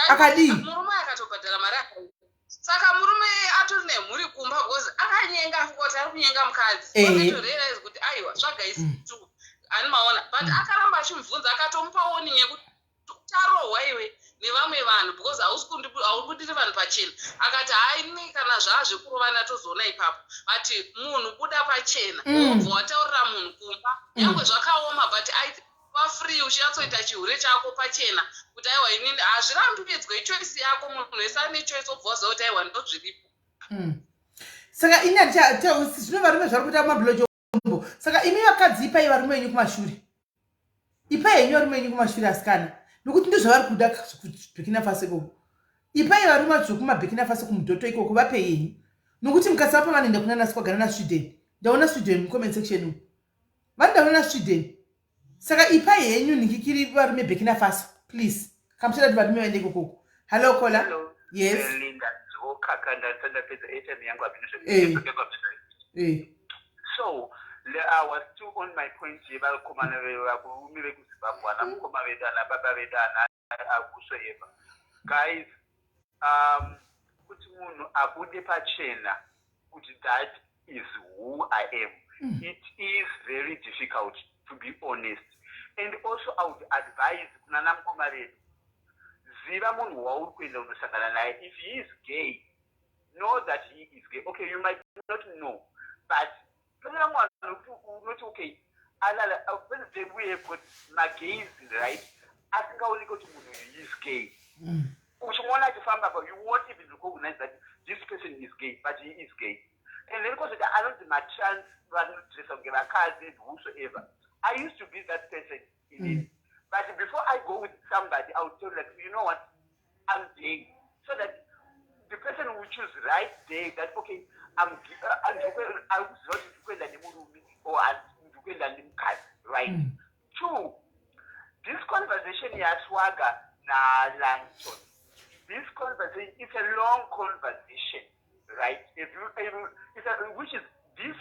murume akatobhadhara mari akaita saka murume atori nemhuri kumba because akanyenga kuti ari kunyenga mukadzi akatorealize kuti aiwa svaga isitu handimaona but akaramba achimubvunza akatomupa warning yekuti tarohwa iwe nevamwe vanhu because haubudiri vanhu pachena akati haini kana zvaazvekurovana tozoona ipapo but munhu buda pachena obva wataurira munhu kumba yange zvakaoma but wafree uchinatsoita chihure chako pachena kuti aiwa inini hazvirambidzwe ichoisi yako munhu wese ane choice obva waziva kuti aiwa ndo zviripo. Saka ini zvino varume zvari kuita mabhlojombo saka imi vakadzi ipai varume venyu kumashure ipai henyu varume venyu kumashure asikana nokuti ndozvavari kuda kubhekina fasi ikoko ipai varume zvokumabhekina fasi kumudhoto ikoko vapei henyu nokuti mukasapa vanoenda kuna naswagana nasweden ndaona sweden mucomment section vandaona nasweden saka ipai henyu nhingikiri varume bhekina fasi please kamusira kuti varume vaende ikokoko. Hello kola. Yes. So I was still on my point guys. Kuti munhu abude pachena kuti that is who I am. It is very difficult to be honest, and also I would advise kunana mkomaredu ziva munhu wauri kuenda unosangana naye. If he is gay, know that he is gay. Okay, you might not know, but not okay. We have got my gays, right? I think I only go to munhu is gay. You won't even recognize that this person is gay, but he is gay. And then because I don't my chance whosoever. I used to be that person in it. But before I go with somebody, I would tell like, you know what, I'm gay. So that the person will choose right day that okay, I'm right. Two, this conversation Swagger na Langton. This conversation is a long conversation, right? Which is these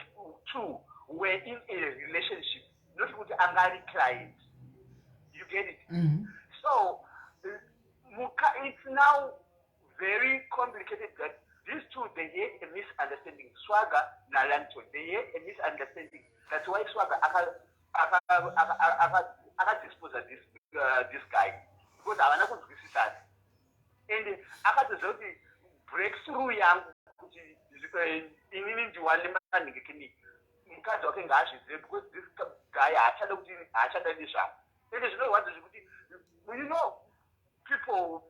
two were in a relationship, not with a married client. You get it? So it's now very complicated that these two, they had a misunderstanding. Swagger and Langton, they had a misunderstanding. That's why Swagger dispose of this guy. Because I want to visit. And the breakthrough young in one because this guy actually there is no one to you know people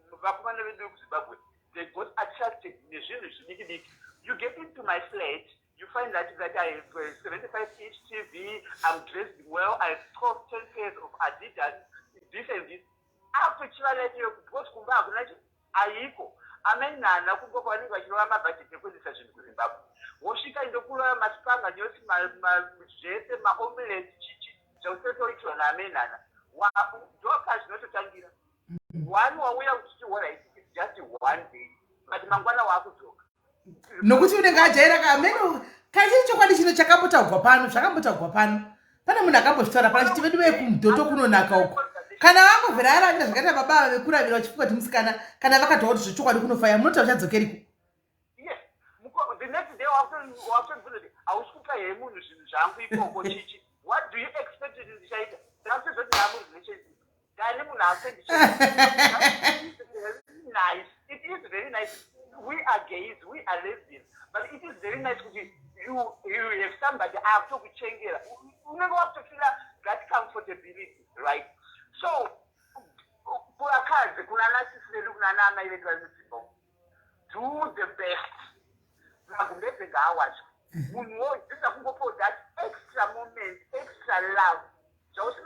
they got attracted. You get into my flat, you find that I have a 75-inch TV, I'm dressed well, I have 10 pairs of Adidas, this and this. After because Aiko, amenana kugokwani kwachinowa mabhajeti ekwezisa zvinhu kuZimbabwe. Wosvika indokulova masipanga nyose zvese maomelette chichi zvautotoitwa naamenana. Ndoka zvinototangira. One wauya uchichiona it's just one day. But mangwana wakudzoka. Nokuti unenge ajaira kameno kazhinji chokwadi chino chakambotaurwa pano, zvakambotaurwa pano. Pane munhu akambozvitaura pano chiti vedu vekumudhoto kunonaka uko. Kana vangobvira aravira zvakaita baba vekuravira vachifunga kuti musikana kana vakataura kuti zvechokwadi kunofaya munoti vachadzokeriko. Yes. The next day after hausi kupa here munhu zvinhu zvangu ikoko chichi. What do you expect to do ndichaita? Ndakuzoti namu zvinochaita. Ndani munhu nice. It is very nice. We are gays, we are lesbians, but it is very nice to be you have somebody after kuchengera. You never have to feel that comfortability, right? So, for a card, do the best. That extra moment, extra love. Just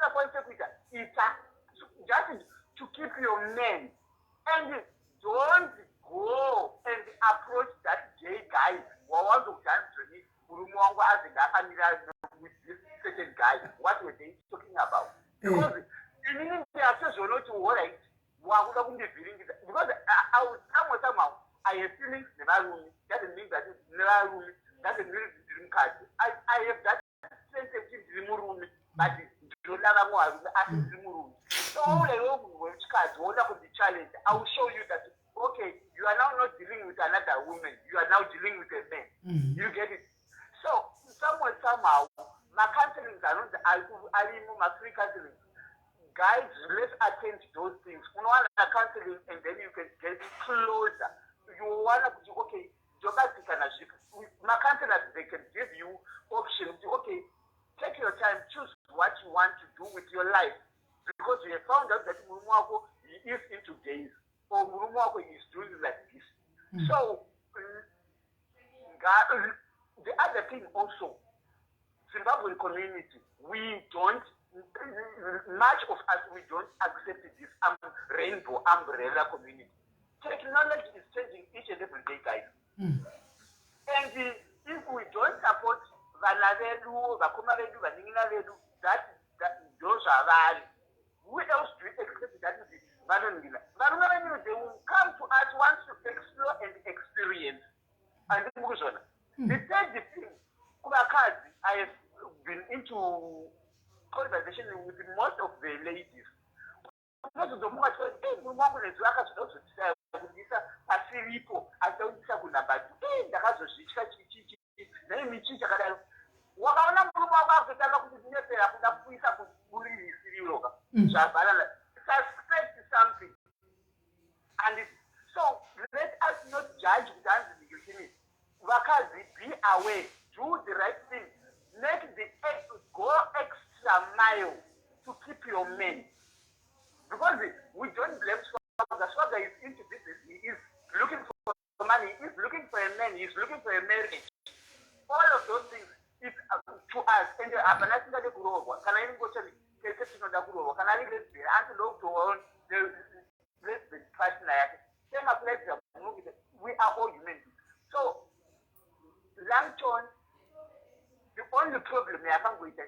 to keep your men. And don't go and approach that gay guy who wants to dance to me. With this certain guy. What were they talking about? Because because somehow I have feelings never room. Doesn't mean that it's never room. Doesn't mean it's dream card. I have that sensitive dream room, but don't have more dream room. So all along which cards will be challenged. I will show you that okay, you are now not dealing with another woman, you are now dealing with a man. You get it? So somehow my counselings are not my free counseling. Guys, let's attend to those things. You want a counseling and then you can get closer. You want to, okay, my counselors, they can give you options. Okay, take your time, choose what you want to do with your life. Because you have found out that Murumwako is into gays, or Murumwako is doing like this. So, the other thing also, Zimbabwean community, we don't, much of us, we don't accept this rainbow umbrella community. Technology is changing each and every day, guys. And if we don't support Vanavedu, Vakumavedu, Vaninginavedu, that those are valid. Who else do we expect that to be? Vanunila, they will come to us once to explore and experience. And the third thing, I have been into conversation with most of the ladies. Most of them are saying, hey, we want to say, Pasiripo, I don't say, hey, the house of Chichi, then we teach a what I want to about the time of suspect something. And so let us not judge dance in the beginning. Wakazi, be aware, do the right thing, make the go extra mile to keep your men. Because we don't blame Swagger. Swagger is into business. He is looking for money. He is looking for a man. He is looking for a marriage. All of those things is to us. And can I even go to the exception of the Guru? Can I even look to all the lesbian person? We are all human. So, Langton, the only problem I can't go with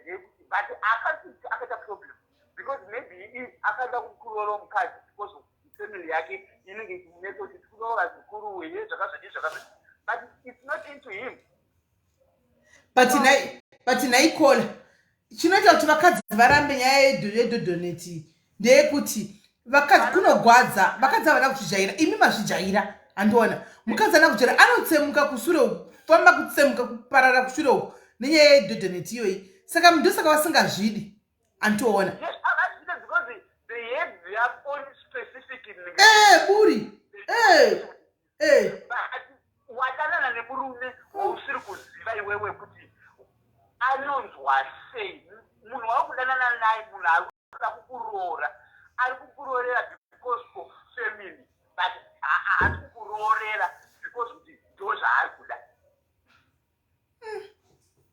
but I can't see a problem. Because maybe if I can't go to because family, but it's not into him. But in I call chinoita kuti vakadzi varambe nyaya yedoneti ndeyekuti vakadzi kunogwadza vakadzi avana kuzvijaira imi mazvijaira andiona mukadzi ana kujaira anotsemuka kushure uku famba kutsemuka kuparara kushure uku nenyaya yedhodhaneti iyoyi saka ndosaka vasingazvidi andiona buri wadanana nemurume wausiri kuziva iwewe kuti anonzwa sei. Munhu wakudanana naye munhu arikuda kukuroora ari kukuroorera because of family but haasi kukuroorera because kuti ndo zvaari kuda.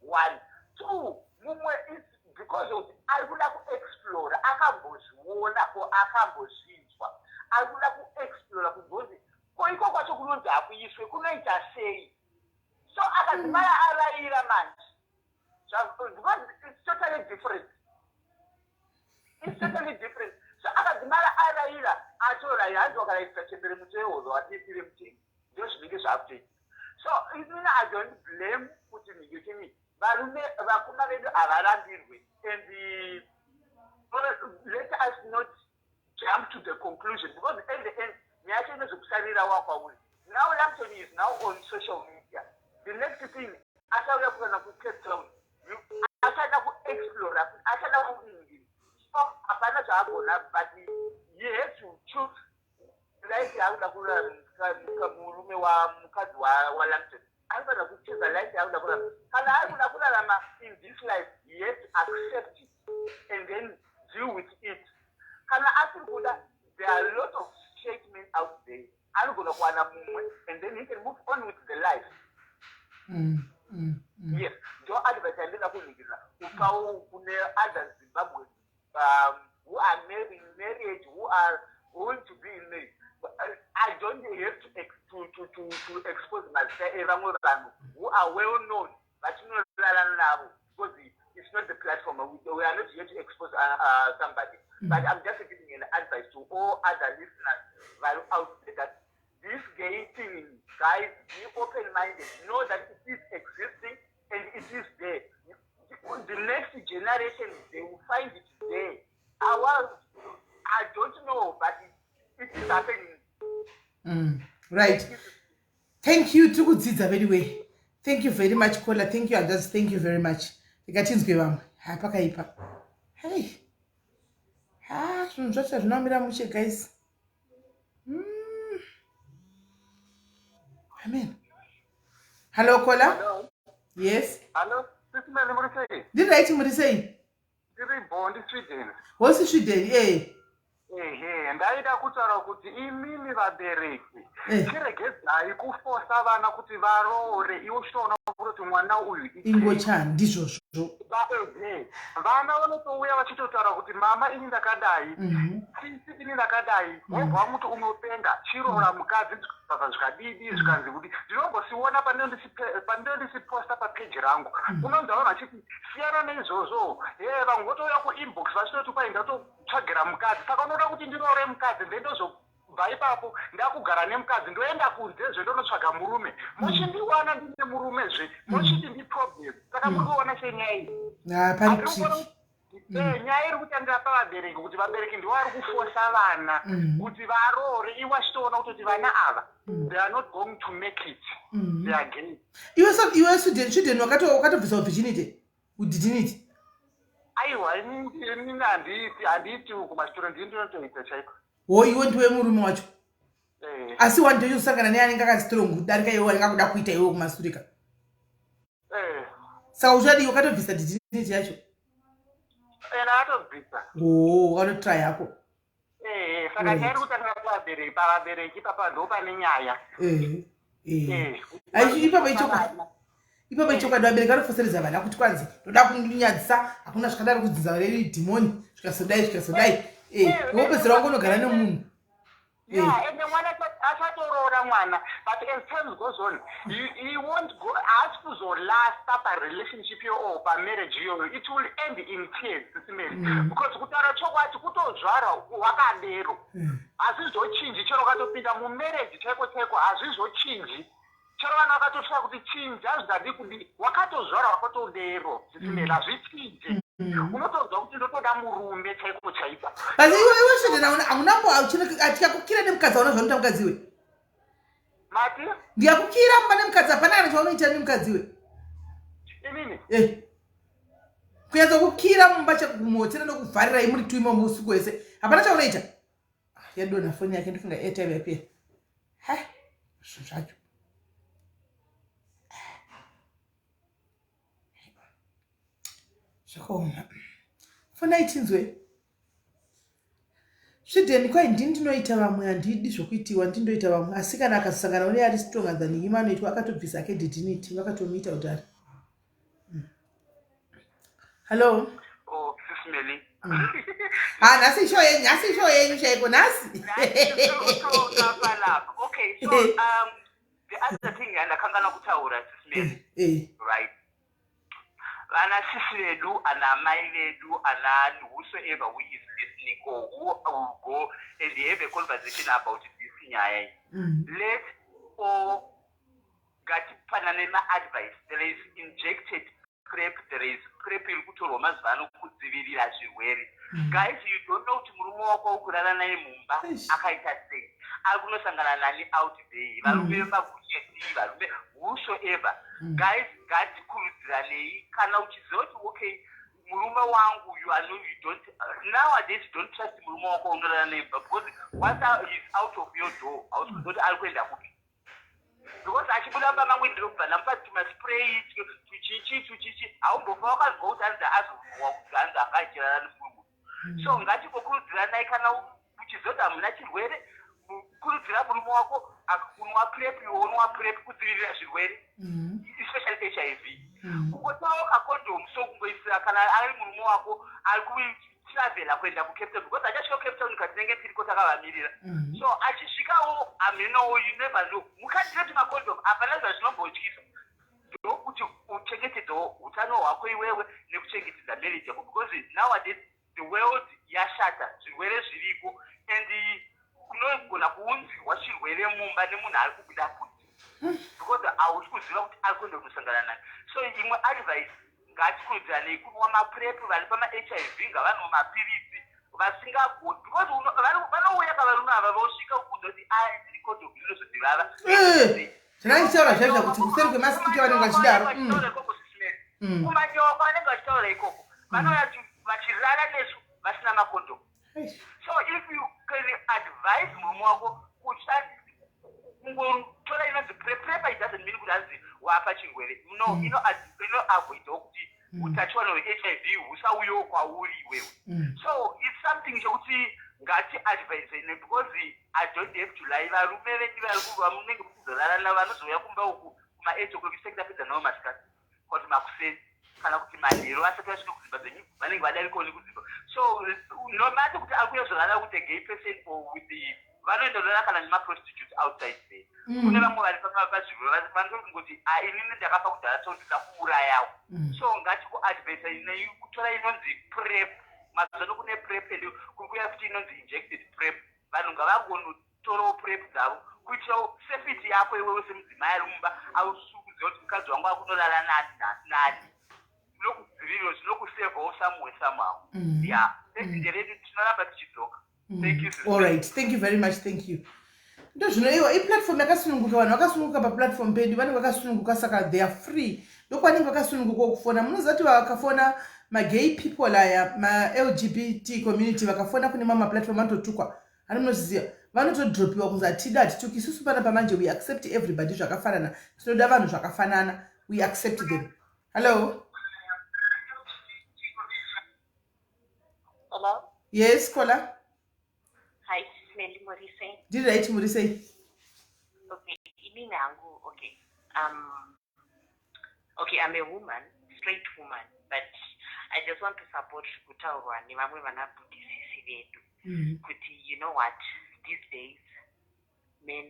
1 2 mumwe is because of ari kuda kuexplora akambozviona ko akambozvinzwa ari kuda kuexplora kunzonzi ko iko kwacho kunonzi hakuiswe kunoita sei. So akadzimaya arayira manje because it's totally different. It's totally different. So akadzimara arayira atorayira hanzi wakaraisa chembere mutehozo watiitire mutini ndio zvinenge zvakutoita. So inini I don't blame kuti nigekimi varume vakuma vedu havarambirwe and let us not jump to the conclusion because at the end nyacho nezvekusarira wakwauri. Now Langton is now on social media. The next thing achauya kuona kucape town achada kuexplora achada kuningira so hapana zvaagona but he has to choose life yaauda kurarama murume wamukadzi waLangton anofanira kuchoose life yaauda kurarama. Kana ari kuda kurarama in this life he has to accept it and then deal with it. Kana asiri kuda there are a lot of straight men out there anogona kuwana mumwe and then he can move on with the life. Yes, ndo advice andina kuningirira ukawo kune other Zimbabwe who are married, who are going to be in marriage. I don't have to expose myself vamwe vanhu who are well known vatinolala navo because it's not the platform. We are not here to expose somebody. But I'm just giving an advice to all other listeners out there that this gay thing, guys, be open-minded. Know that it is existing and it is there. The next generation, they will find it there. I don't know, but it is happening. Right. Thank you. Tukudzidza very well. Thank you very much, Kola. Thank you, Adas. Thank you very much. Tikatinzwe vamwe. Hapakaipa. Hey. Zvinhu zvacho zvinomira mushe, guys. Amen. Hello, Kola. Hello. Yes. Hello. SIS MELLY Murisei. Did I write Murisei? Tiri born in Sweden. What's Sweden? Hey. Ndaida kutaura kuti imimi vabereki tiregedzai kufosa vana kuti varoore iwe uchiona kuti mwana uyu ingochani ndizvozvo. Vana vanotouya vachitotaura kuti mama ini ndakadai sisi ini ndakadai wobva muti unopenga chiroora mukadzi bva zvikadidi zvikanzi kuti ndinombosiona pandinondisiposta papeji rangu unonzi vanhu vachiti siyana neizvozvo vamwe votouya kuinbox vachitoti kwai ndatotsvagira mukadzi saka unoda kuti ndinoore mukadzi ndendozobva ipapo ndakugara nemukadzi ndoenda kunze zvendonotsvaga murume muchindiwana ndine murumezve muchiti ndiproblem saka muri kuona senyaya iyi nyaya iri kutandira pavabereki kuti vabereki ndivo vari kufosa vana kuti varoore iwe achitoona kutoti vana ava they are not going to make it they are gay. Iwe Sweden wakatobvisa virginity udidinity. Aiwa inini handiti kumashitoro ndinotoita chaiko. Iwe ndiwe murume wacho. Asi wandoyosangana neanenge akastrong kudarika iwe waringakuda kuita iwe kumasurika. Saka uchadi wakatobvisa didinity yacho. Atobvisa. Wakatotry yako. Saka chairi kutanga pavabereki papa ndo pane nyaya. Ipapo ichokwadi vabereki vanofoseredza vana kuti kwanzi ndoda kundinyadzisa hakuna zvakadaro kudzidza reri dhimoni zvikasodai wopedzera wangonogara nemunhu. Ende mwana achatoroora mwana but as time goes on he won't go haasi kuzolasta parelationship yo or pamarriage iyoyo it will end in tears sisimeri because kutaura chokwati kutozvara wakadero hazvizochinji chero ukatopinda mumarriage chaiko hazvizochinji chero vana vakatosvika kuti chinji hazvidadi kudi wakatozvara wakatodero sisimeri hazvichinji unotozwa kuti ndotoda kana murume chaiko chaiko. Basi iwe shedena aunambo achikakukira nemukadzi unozvanoita mukadzi we. Mati? Ndiyakukira mumane mukadzi apana kana chaunoita nemukadzi we. Inini? Kuedza kukira mumba chakumotera nokuvharira imuri tuimo muusiku wese. Hapana chaunoita. Yadona foni yake ndofunga airtime yapia. Ha? Zvacho. Zvakaoma. Fona itinzwe. Zvidheni kwai ndini ndinoita vamwe handidi zvokuitiwa ndindoita vamwe asi kana akasangana une ari stronger than him anoitwa akatobvisa ake dignity vakatomuita utari. Hello. Oh, SIS MELLY. Nasi show yenyu shaiko nasi. Okay, so the other thing andakangana kutaura SIS MELLY. Right. Vana sisi vedu ana mai vedu ana whosoever who is listening or who will go and have a conversation about this nyaya. Let all ngatipanane advice. There is injected PrEP, there is PrEP irikutorwa mazuva ano kudzivirira zvirwere. Guys, you don't know kuti murume wako ukurara naye mumba akaita sei. Ari kunosangana nani out there. Varume vemagonyeti, varume whosoever. Guys, ngatikurudziranei kana uchiziva kuti okay, murume wangu nowadays you don't trust murume wako unorara naye because once he is out of your door, hausi kuti ari kuenda kupi. Because achibuda pamwe ndinobva namupa tumaspray tuchichi haumbofa wakazwa kuti anzi azovuwa kuti anzi akachirana nemurume. So ngatikokurudziranai kana uchiziva kuti hamuna chirwere, kurudzira murume wako akunwa PrEP, iwonwa PrEP kudzivirira zvirwere, especially HIV. Kungotawo kakondomu sokungoisira kana ari murume wako ari kutravel kuenda kuCape Town because achasvika kuCape Town katinenge tiriko takavamirira. So achisvikawo amenowo you never know. Mukatireti makondomu hapana zvazvinombotyisa. Ndokuti uchengetedzewo utano hwako iwewe nekuchengetedza marriage yako because nowadays the world yashata, zvirwere zviriko and unogona kuunzirwa chirwere mumba nemunhu ari kubuda kuti because hausi kuziva kuti ari kuenda kunosangana naye. So imwe advice ngatikurudziranei kunwa maPrEP, vari pamaHIV ngavanwa mapirisi vasingagoni because vanouya kavarume ava vosvika kuzoti ndiri kondomu zvinozodhivava zvinaitaura zvaizva kuti kuseri kwemasikiti vanenge vachidaro kumanyoka vanenge vachitaura ikoko vanouya vachirara nesu vasina makondomu. So if you can advise murume wako kungotora inonzi PrEP, it doesn't mean kuti anzi wapa chirwere. No, inoavoidawo kuti utachiwana hweHIV husauyewo kwauri iwewe. So it's something chokuti ngati advise because I don't have to lie. Varume vedu vari kurwa munenge muchizorarana vanozouya kumba uku kumaage okusekta tapedza navo masikati kuti makuseni kana kuti manheru asati vasvika kudzimba dzenyu vanenge vadarikoni kudzimba. So no matter kuti ari kuyozorara with a gay person or with the vanoenda kurara kana nemaprostitute outside there. Kune vamwe vari pazviro vanongoti inini ndakafa kudhara so ndida kuurayawo. So ngatikuadvisa inei kutora inonzi PrEP. Mazano kune PrEP and kukuya kuti inonzi injected PrEP. Vanhu ngavagonotorawo PrEP dzavo kuitirawo safety yako iwewe semudzimai ari mumba ausukuziva kuti mukadzi wangu akunorara nani. Zvinokudzivirira zvinokusevawo somewhere somehow. Yeah. Redu tinoramba tichidzoka. Thank you. All right. Thank you very much. Thank you. Ndozvinoiwa iplatform yakasununguka, vanhu vakasununguka paplatform pedu vanenge vakasununguka saka they are free. Ndokwanenge vakasununguka kufona. Munoziva kuti vakafona magay people aya ma-LGBT community vakafona kune mamwe platform vanototukwa. Hani munozviziva vanotodropiwa kunzi hatida hatituki. Isusu pana pamanje we accept everybody zvakafanana. Tinoda vanhu zvakafanana. We accept them. Hello? Hello? Yes, caller. Hi, SIS MELLY Morisei. Did I to Morisei? Okay, okay. Okay, I'm a woman, straight woman, but I just want to support kutaurwa nevamwe vanabudhisisi vedu. Kuti you know what, these days men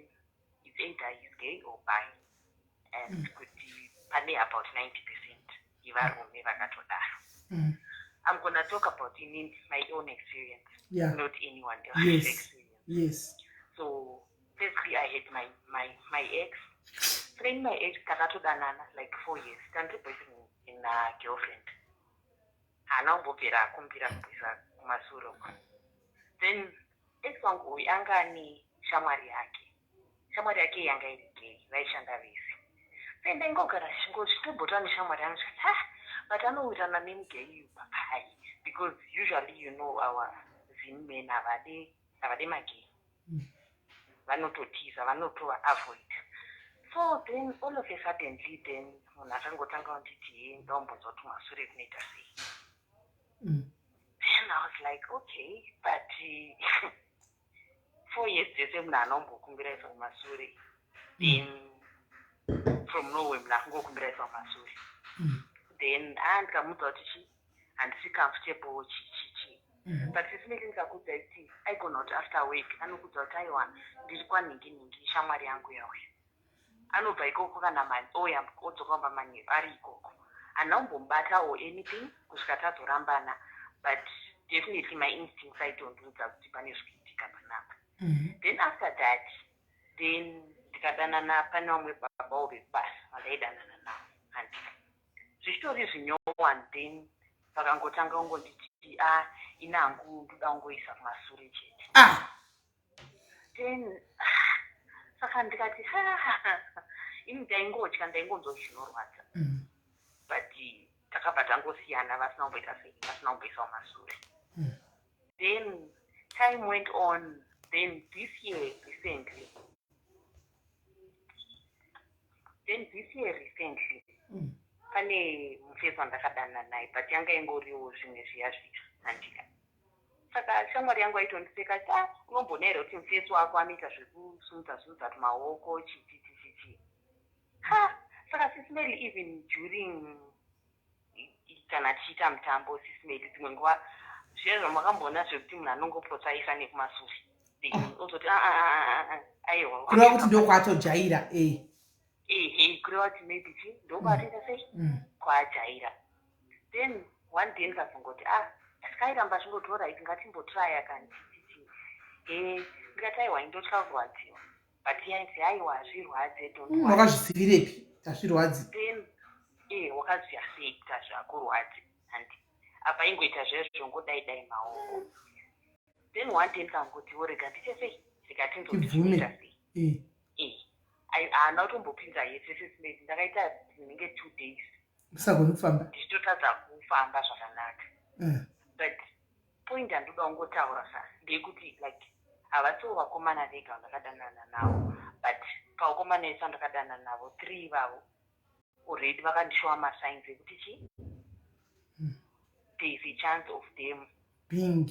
is either is gay or bi, and kuti pane about 90% ivarume vakatodaro. I'm gonna talk about my own experience, not anyone else's experience. Yes. So basically, I had my ex. Friend, my ex, takatodanana like 4 years. Country boyfriend in a girlfriend. haana kumbopera akumbira kuisa kumashure uko. Then ex wangu uyu anga ane shamwari yake yanga iri gay, vaishanda vese. Then ndaingogara chitobhota neshamwari yangu tikati but anowirirana nemugeyi papai, because usually you know our zim men havade magay. Vanototiza, vanotoavoid. So then all of a suddenly then munhu akangotanga kunditi ndaumbonzwa kuti kumashure kunoita sei. Then I was like, okay, but 4 years dzese munhu anombokumbira isa kumashure. Then from nowhere munhu akangokumbira isa kumashure. Then ndikamuudza kuti handisi comfortable chichichi. But sisimeli ndikakudza kuti aigona kuti after work anokudza kuti aiwa ndiri kwaningi shamwari yangu yauya. Anobva ikoko kana oya odzoka kumba manheru ari ikoko. Handaumbomubata or anything kusvika tadzorambana, but definitely my instincts aitondiudza kuti pane zvikuitika panapa. Then after that, then ndikadanana pane vamwe baba vekubasa vandaidanana navo. And zvichitori zvinyowani, then vakangotanga kungonditi inangu ndoda kungoisa kumashure chete. Then saka ndikati ini ndaingonzwa zvinorwadza, but takabva tangosiyana vasina kumboita sei, vasina kumboisa kumashure. Then time went on. Then this year recently, pane mufesi wandakadanana naye, but yanga ingoriwo zvimwe zviya handika. Saka shamwari yangu aitondiseka kuti unomboona here kuti mufesi wako anoita zvekusunudza tumaoko chichi. Saka sisimeli even during kana tichiita mutambo sisimeli dzimwe nguva zviya zvamakambona zvekuti munhu anongoprotsaisa nekumashure. Ozoti aiwa kureva kuti ndokwatojaira kureva kuti maybe ndokwatoita sei kwaajaira. Then one day ndikazongoti tikairamba zvingotora iti ngatimbotraya kanititi ndikati aiwa indotya kurwadziwa, but yaiti aiwa hazvirwadze wakazvisivirepi hazvirwadzi. Then wakaziva sei kuti hazvakurwadzi handi apa ingoita zvezvo ngodai maoko. Then one day ndikangoti orega ndiche sei zikatinzotiita sei haana kutombopinza yese sisimeti. Ndakaita dzinenge 2 days usagoni kufamba ndichitotadza kufamba zvakanaka. But point andoda kungotaura ndeyekuti like havasiwo vakomana vega vandakadanana navo, but paukomana ese vandakadanana navo 3 vavo already vakandishowa masigns ekuti there is a chance of them being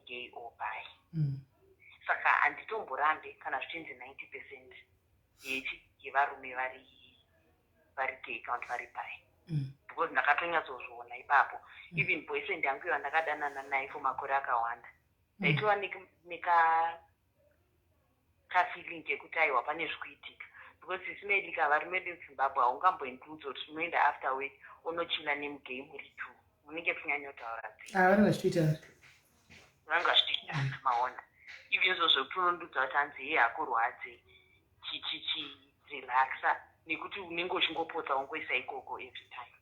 gay or bi. Saka handitomborambe kana zvichinzi 90% yevarume vari gay kana kuti vari bi, because ndakatonyatsoozviona ipapo. Even boyfriend yangu yandakadanana naye for makore akawanda ndaitova nekafeeling kekuti aiwa pane zvikuitika, because sisimedika varume vezimbabwe haungamboindiudza kuti unoenda after work unochila nemugei muri 2 munenge kunyanya kutaura vanenge zvichiita maona ivyo zvokuti unondudza kuti hanzi hakurwadze chichichi relaxa nekuti unenge uchingopota ungoisa ikoko every time.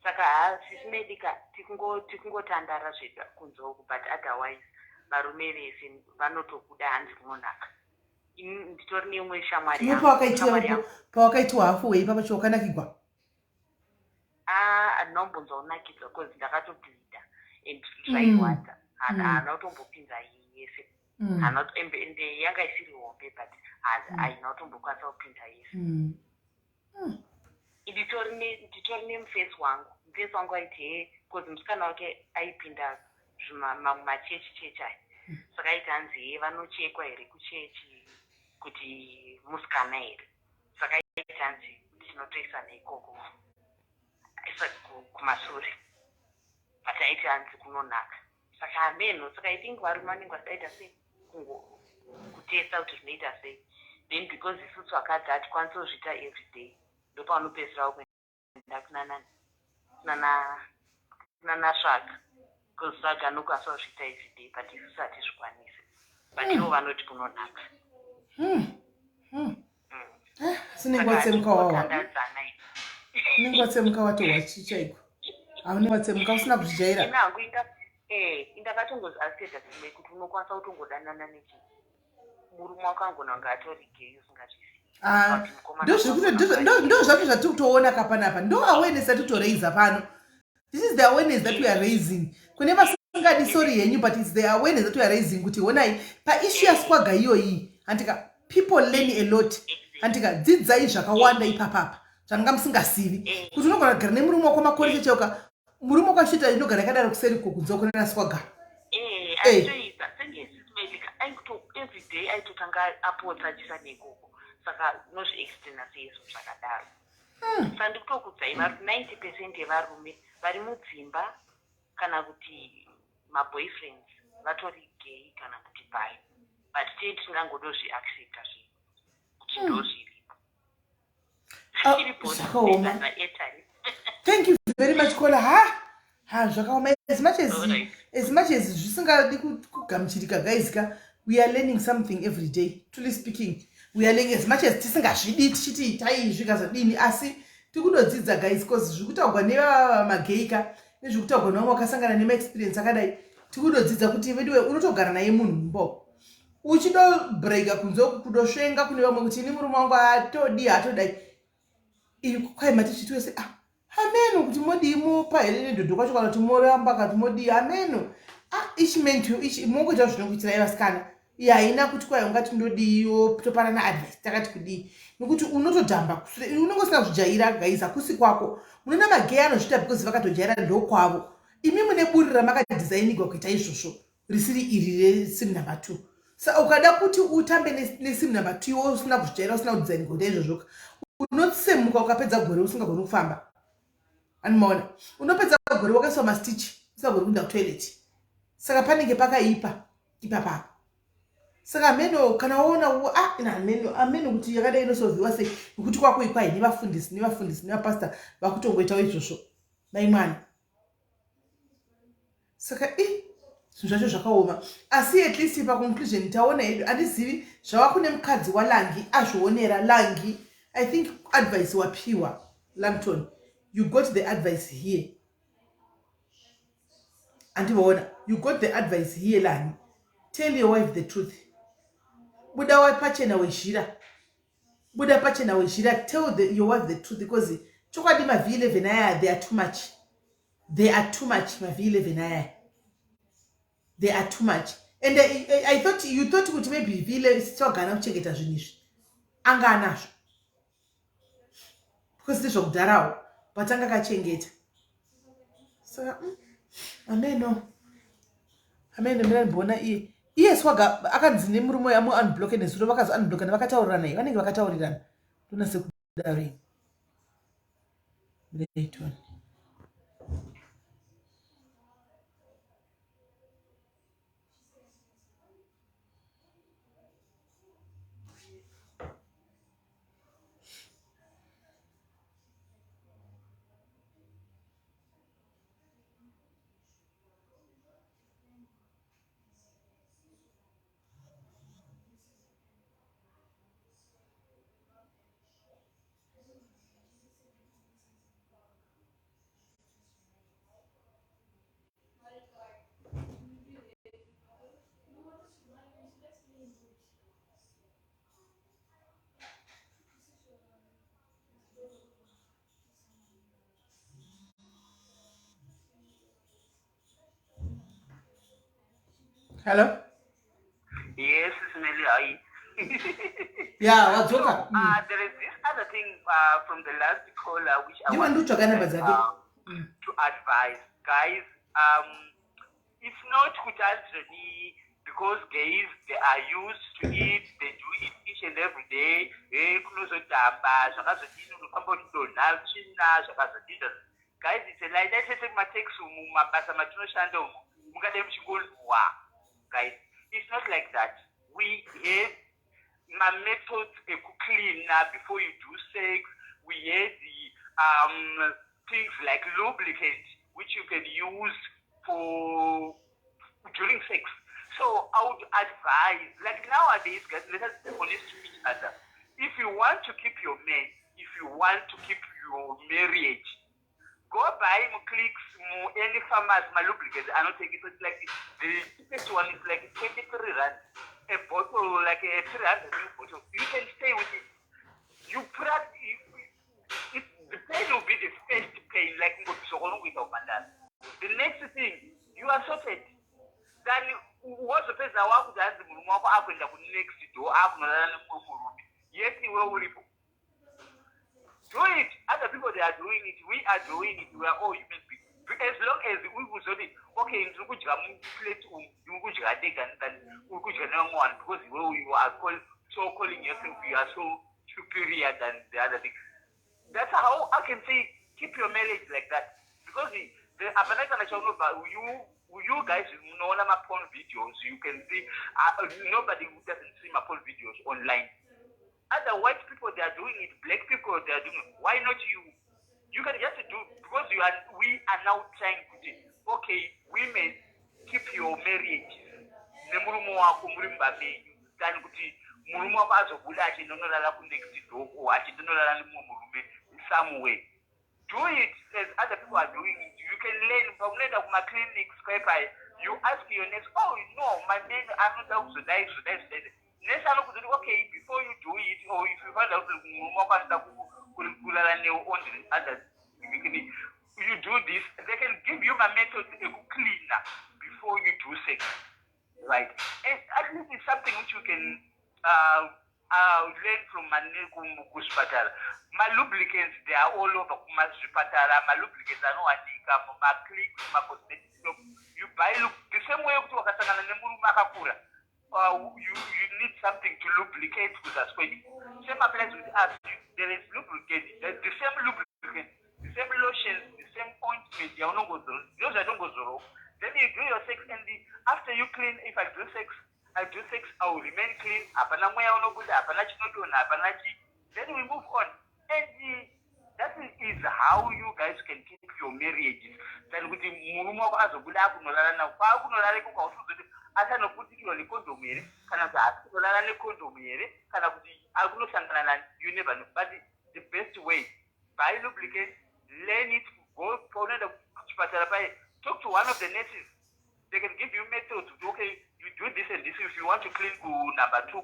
Saka sisimedika tikungotandara zvedu kunzouku, but otherwise varume vese vanotokuda hanzi kunonaka. Nditori neumwe shamwari yangu pawakaitiwa hafu wei papa chokanakigwa handinombonzwa kunakidzwa because ndakatobhidha and zvairwadza. haana kutombopinza yese, ende yanga isiri hombe, but haina kutombokwanisa kupinza yese. Nditori nemufesi wangu aiti because musikana wake aipinda machechi aya, saka aiti hanzi vanochekwa here kuchechi kuti musikana here, saka aiti hanzi tinotoisana ikoko kumashure, but aiti hanzi kunonaka. Saka ameno, saka I think varume vanenge vasaita sei kutesta kuti zvinoita sei. Then because isusu vakadzi hatikwanisi kuzviita everyday, ndopaunopedzisira kuenda kunana svaga, because svaga anokwanisa kuzviita everyday, but isusu hatizvikwanisi, but ivo vanoti kunonaka. sinengotsemkawawa unenge watsemuka watowachi chaiko haunenge watsemuka usina kuzvijaira inangu indakatongoziasitedha dzimwe kuti unokwanisa kutongodanana nechi murume wakangona kunge atori gay usingazvizivi ndo zvacho zvatiri kutoona kapanapa ndo awareness yatiri kutoraisa pano. This is the awareness that we are raising. Kune vasingadi sorry henyu, but it's the awareness that we are raising kuti honai paissue yaswaga iyoyi handika people learn a lot handika dzidzai zvakawanda ipapapa zvanga musingasivi kuti unogona kugara nemurume wako makore checheuka murume wako achita inogara yakadaro kuseri kunzokonera swaga everyday aitotanga apota achisa nekoko saka nozviextena seizvo zvakadaro saka ndikutokudzai vari 90% yevarume vari mudzimba kana kuti maboyfriends vatori gay kana kuti bi, but tei tingangodozviaccepta zvinhu kuti ndo zviripo. Thank you very much Kola. Zvakaoma as much as zvisingadi kugamuchirika guys ka we are learning something every day. Truly speaking, we are learning as much as tisingazvidi tichiti taizvikazodini asi tikudodzidza guys because zvikutaurwa nevamagayika nezvikutaurwa nevamwe wakasangana nemaexperience akadai tikudodzidza kuti vediwe unotogara naye munhu mbo uchidobreaka kunze kudosvenga kune vamwe kuti ini murume wangu hatodai kwai matichiti wese ameno kuti modii mopa here nedhodho kwacho kana kuti moramba kana kuti modii ameno ichi mentu ichi mongoita zvinokuitirai vasikana haina kuti kwai ungati ndodiyo topanana advice takati kudii nekuti unotodhamba unenge usina kuzvijaira guys hakusi kwako munona magay anozvita because vakatojaira ndokwavo imi mune buri ramakadhizainigwa kuita izvozvo risiri iri resim number 2 sa ukada kuti utambe nesim number 2 iwo usina kuzvijaira usina kudhizainigwa kuita izvozvoka unotsemuka ukapedza gore usingagoni kufamba animaona unopedza gore wakaiswa mastitch usingagoni kuenda kutoilet saka panenge pakaipa ipapa saka ameno kana waona ameno kuti yakadai inosolviwa sei nekuti kwako ikwai nevafundisi nevapasta vakutongoitawo izvozvo maimwana saka zvinhu zvacho zvakaoma asi at least paconclusion taona hedu handizivi zvavakune mukadzi walangi azvionera langi. I think advice wapiwa Langton, you got the advice here andivaona you got the advice here Langi. Tell your wife the truth. Buda pachena weshira tell your wife the truth because chokwadi maV11 aya they are too much maV11 aya they are too much and I thought you thought kuti maybe V11 sitogana kuchengeta zvinhu izvi anga anazvo because ndizvokudharawo patanga kachengeta saka ameno mina ndibona iye swaga akanzi nemurume yamu unblock nezuro vakazi unblock nevakataurirana naye vanenge vakataurirana ndonase kudaro Langton. Hello? Yes, Smelly. Yeah, what's okay? There is this other thing from the last caller which I want to advise. Guys, it's not because gays, they are used to it, they do it each and every day. Guys, it's a lie. Let's take my text guys, it's not like that. We have my methods to clean before you do sex. We have the things like lubricant which you can use for during sex. So I would advise, like nowadays, guys, let us be honest to each other. If you want to keep your man, if you want to keep your marriage. Go buy clicks any farmers lubricants. I don't take it like the cheapest one is like 23 rand a bottle, like a 300 bottle. You can stay with it. You practice. The pain will be the first pain, like with the next thing you are sorted. Then what's the person who does the next door? Yes, you will report. Do it. Other people, they are doing it. We are doing it. We are all human beings. As long as we will say, okay, because you are calling yourself, you are so superior than the other thing. That's how I can say keep your marriage like that. Because you guys know my porn videos. You can see nobody who doesn't see my porn videos online. Other white people, they are doing it. Black people, they are doing it. Why not you? You can just do, because we are now trying to do, okay, women, keep your marriage. Nemurumo wako murimba menyu. Tani kuti murumo wako azobuda achindonolala ku next door or achindonolala nemurume in some way. Do it as other people are doing it. You can learn from later from my clinics whereby you ask your next, oh no, my men are not out to die. Okay, before you do it, or if you find out you do this, they can give you my method cleaner before you do sex. Right? And at least it's something which you can learn from my lubricants, they are all over my lubricants are not from my click, my cosmetics. You buy the same way you need something to lubricate with us. Same applies with us. There is lubricant, the same lubricant, the same lotions, the same ointment. Those I don't go zero. Then you do your sex, and after you clean, if I do sex, I will remain clean. Then we move on. And that is how you guys can keep your marriages. Then with the murumo azobuda kunolala asa particularly condomere kana kulala ne condomere kana kuti akulosangana na you never know. But the best way, buy lubricant, learn it, go for another talk to one of the nurses. They can give you methods to do, okay, you do this and this. If you want to clean number 2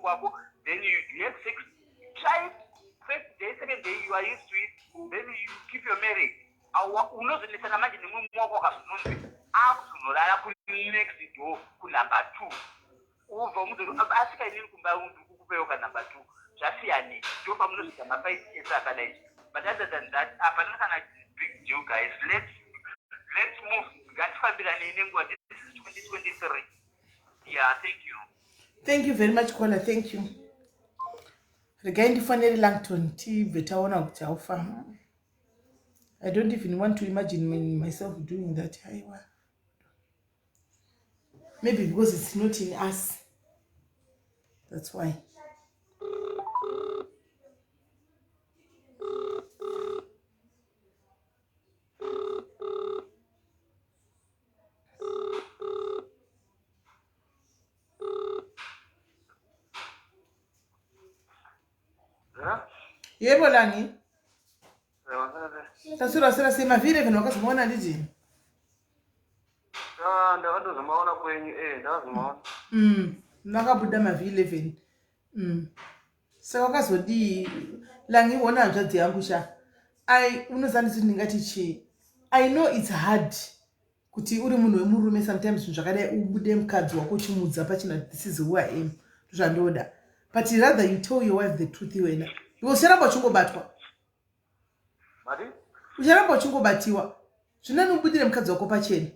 then you have sex. Try it. First day, second day, you are used to it. Then you keep your marriage. Next door number 2. Number 2. But other than that, big deal, guys. Let's move. This is 2023. Yeah, thank you. Thank you very much, Kola. Thank you. Again, the Langton I don't even want to imagine myself doing that. Maybe because it's not in us. That's why. Yebo Langi. Tasura se maV11 wakazimona ndiji. Ndakatozomaona kwenyu ndazimaona. Nakabuda maV11. Saka wakazodi Langi wona hanzvadzi yangu sha. Unozandisi ndingati chi. I know it's hard kuti uri munhu wemurume sometimes zvakadai ubude mukadzi wako chimudza pachina this is who I am. Tuzvandoda. But rather you tell your wife the truth iwena. Ucharamba uchingobatwa. Mati? Ucharamba uchingobatiwa. Zvinani ubudire mukadzi wako pachena.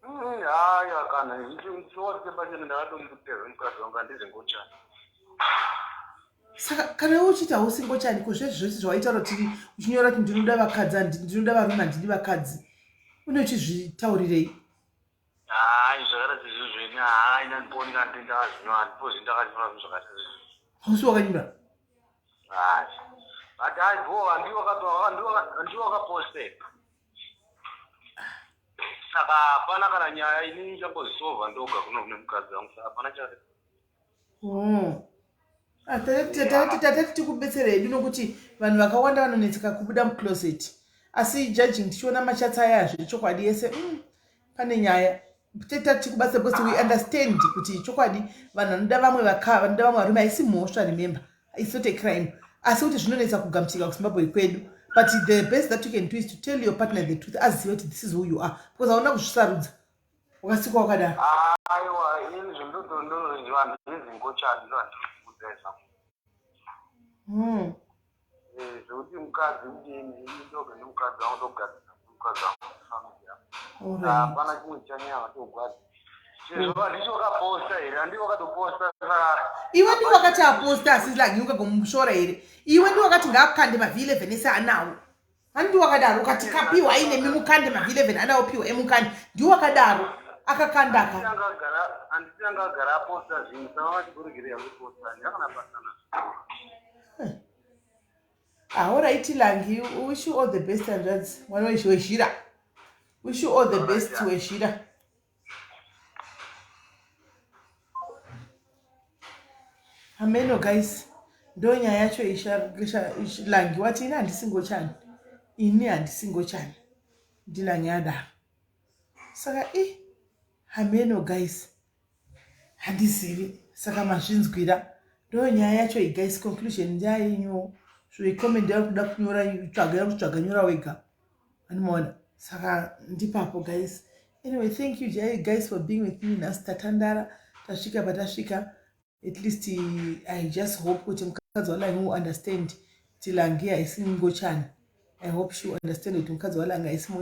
Haya kana ichiwati pachena ndakatomutera mukadzi wanga ndizingocha. Saka kana uchita usingochani ko zvese zvaita kuti uchinyora kuti ndinoda vakadzi ndinoda varume ndidi vakadzi. Unochizvitaurirei? Zvakati zvizvini haina ndiponi kandi ndazvinwa ndipozi ndakanyora zvakati. Hausi wakanyora? But I go and wakaposte. Saka hapana kana nyaya ini ichambozisova ndoga kuno kune mukadzi wangu hapana chate. tatati tikubetserei nokuti vanhu vakawanda vanonetseka kubuda mucloset asi judging tichiona machatsi aya zvechokwadi yese pane nyaya tatati kubatsa because we understand kuti chokwadi vanhu vanoda vamwe vanoda vamwe varume haisi mhosva remember it's not a crime asi kuti zvinonetsa kugamuchika kuzimbabwe kwedu but the best that you can do is to tell your partner the truth azive kuti this is who you are because hauna kuzvisarudza wakasikwa wakadaro aiwa ini zvindodondonzi vanhu vezingochani ndovandirikudzaisa zvekuti mukadzi ndoge nemukadzi wangu togadzisa mukadzi wangu famili yako hapana chimwe chanyama togwadzi chizova ndicho wakaposta here handiwo wakatoposta iwe ndiwo wakati aposta asi like ukagomushora here iwe ndiwo wakati ngaakande maV11 ese anawo handiwo wakadaro ukati kapiwa aine mimukande maV11 anawo piwa emukande ndiwo wakadaro akakandaka handiti anga agara aposta zvinhu saka vachiburigiri yakuposta ndakana pasana alright Langi, wish you all the best and that's one way weshira wish you all the best weshira ameno guys ndo nyaya yacho Langi wati ini handisingochani ndinanyada saka ameno guys handizivi saka mazvinzwira ndo nyaya yacho guys conclusion ndayenyu zvoikomendera kuda kunyora tsvaga nyora wega animaona saka ndipapo guys anyway thank you guys for being with me nhasi tatandara tasvika patasvika at least I just hope kuti mukadzi walangi will understand kuti Langi haisi ngochani I hope she understand kuti mukadzi walangi haisi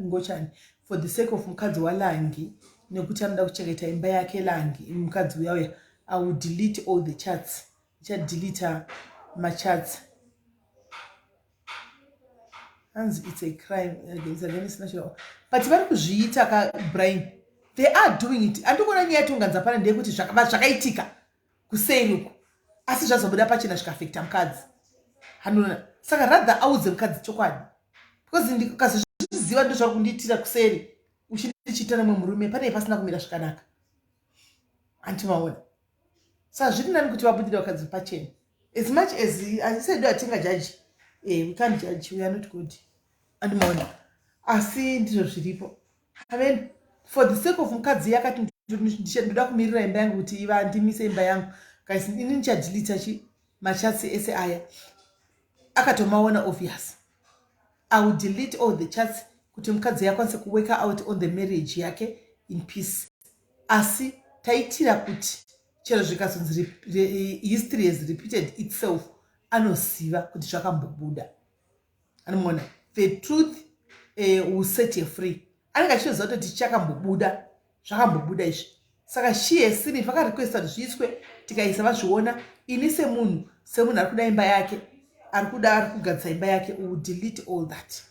ngochani for the sake of mukadzi walangi nekuti anoda kuchengeta imba yake Langi mukadzi uyauya I will delete all the chats delete machats it's a crime against national but vari kuzviita ka Brian they are doing it andikona nyaya yatunganza pana ndeyekuti zvakaitika kuseri uku asi zvazobuda pachena zvikafekta mukadzi hanona saka rather auze mukadzi chokwadi because ndikazviziva ndo zvari kundiitira kuseri uchindichita nemwe murume pane pasina kumira zvakanaka antimaona saka zviri nani kuti vabudira vakadzi pachena as much as I said atinga judge we can't judge we are not good andimaona asi ndizvo zviripo I mean for the sake of mukadzi yakati ndoda kumirira imba yangu kuti iva ndimise imba yangu guys ini ndichadelete machatsi ese aya akatomaona obvious I will delete all the chats kuti mukadzi yakwanise kuwake out on the marriage yake in peace asi taitira kuti chero zvikazonzi history has repeated itself anoziva kuti zvakambobuda anomona the truth will set you free anenge achiziva kuti chakambobuda zvakambobuda izvi saka she has seen it vakarequesta kuti zviiswe tikaisa vazviona ini semunhu ari kuda imba yake ari kugadzisa imba yake will delete all that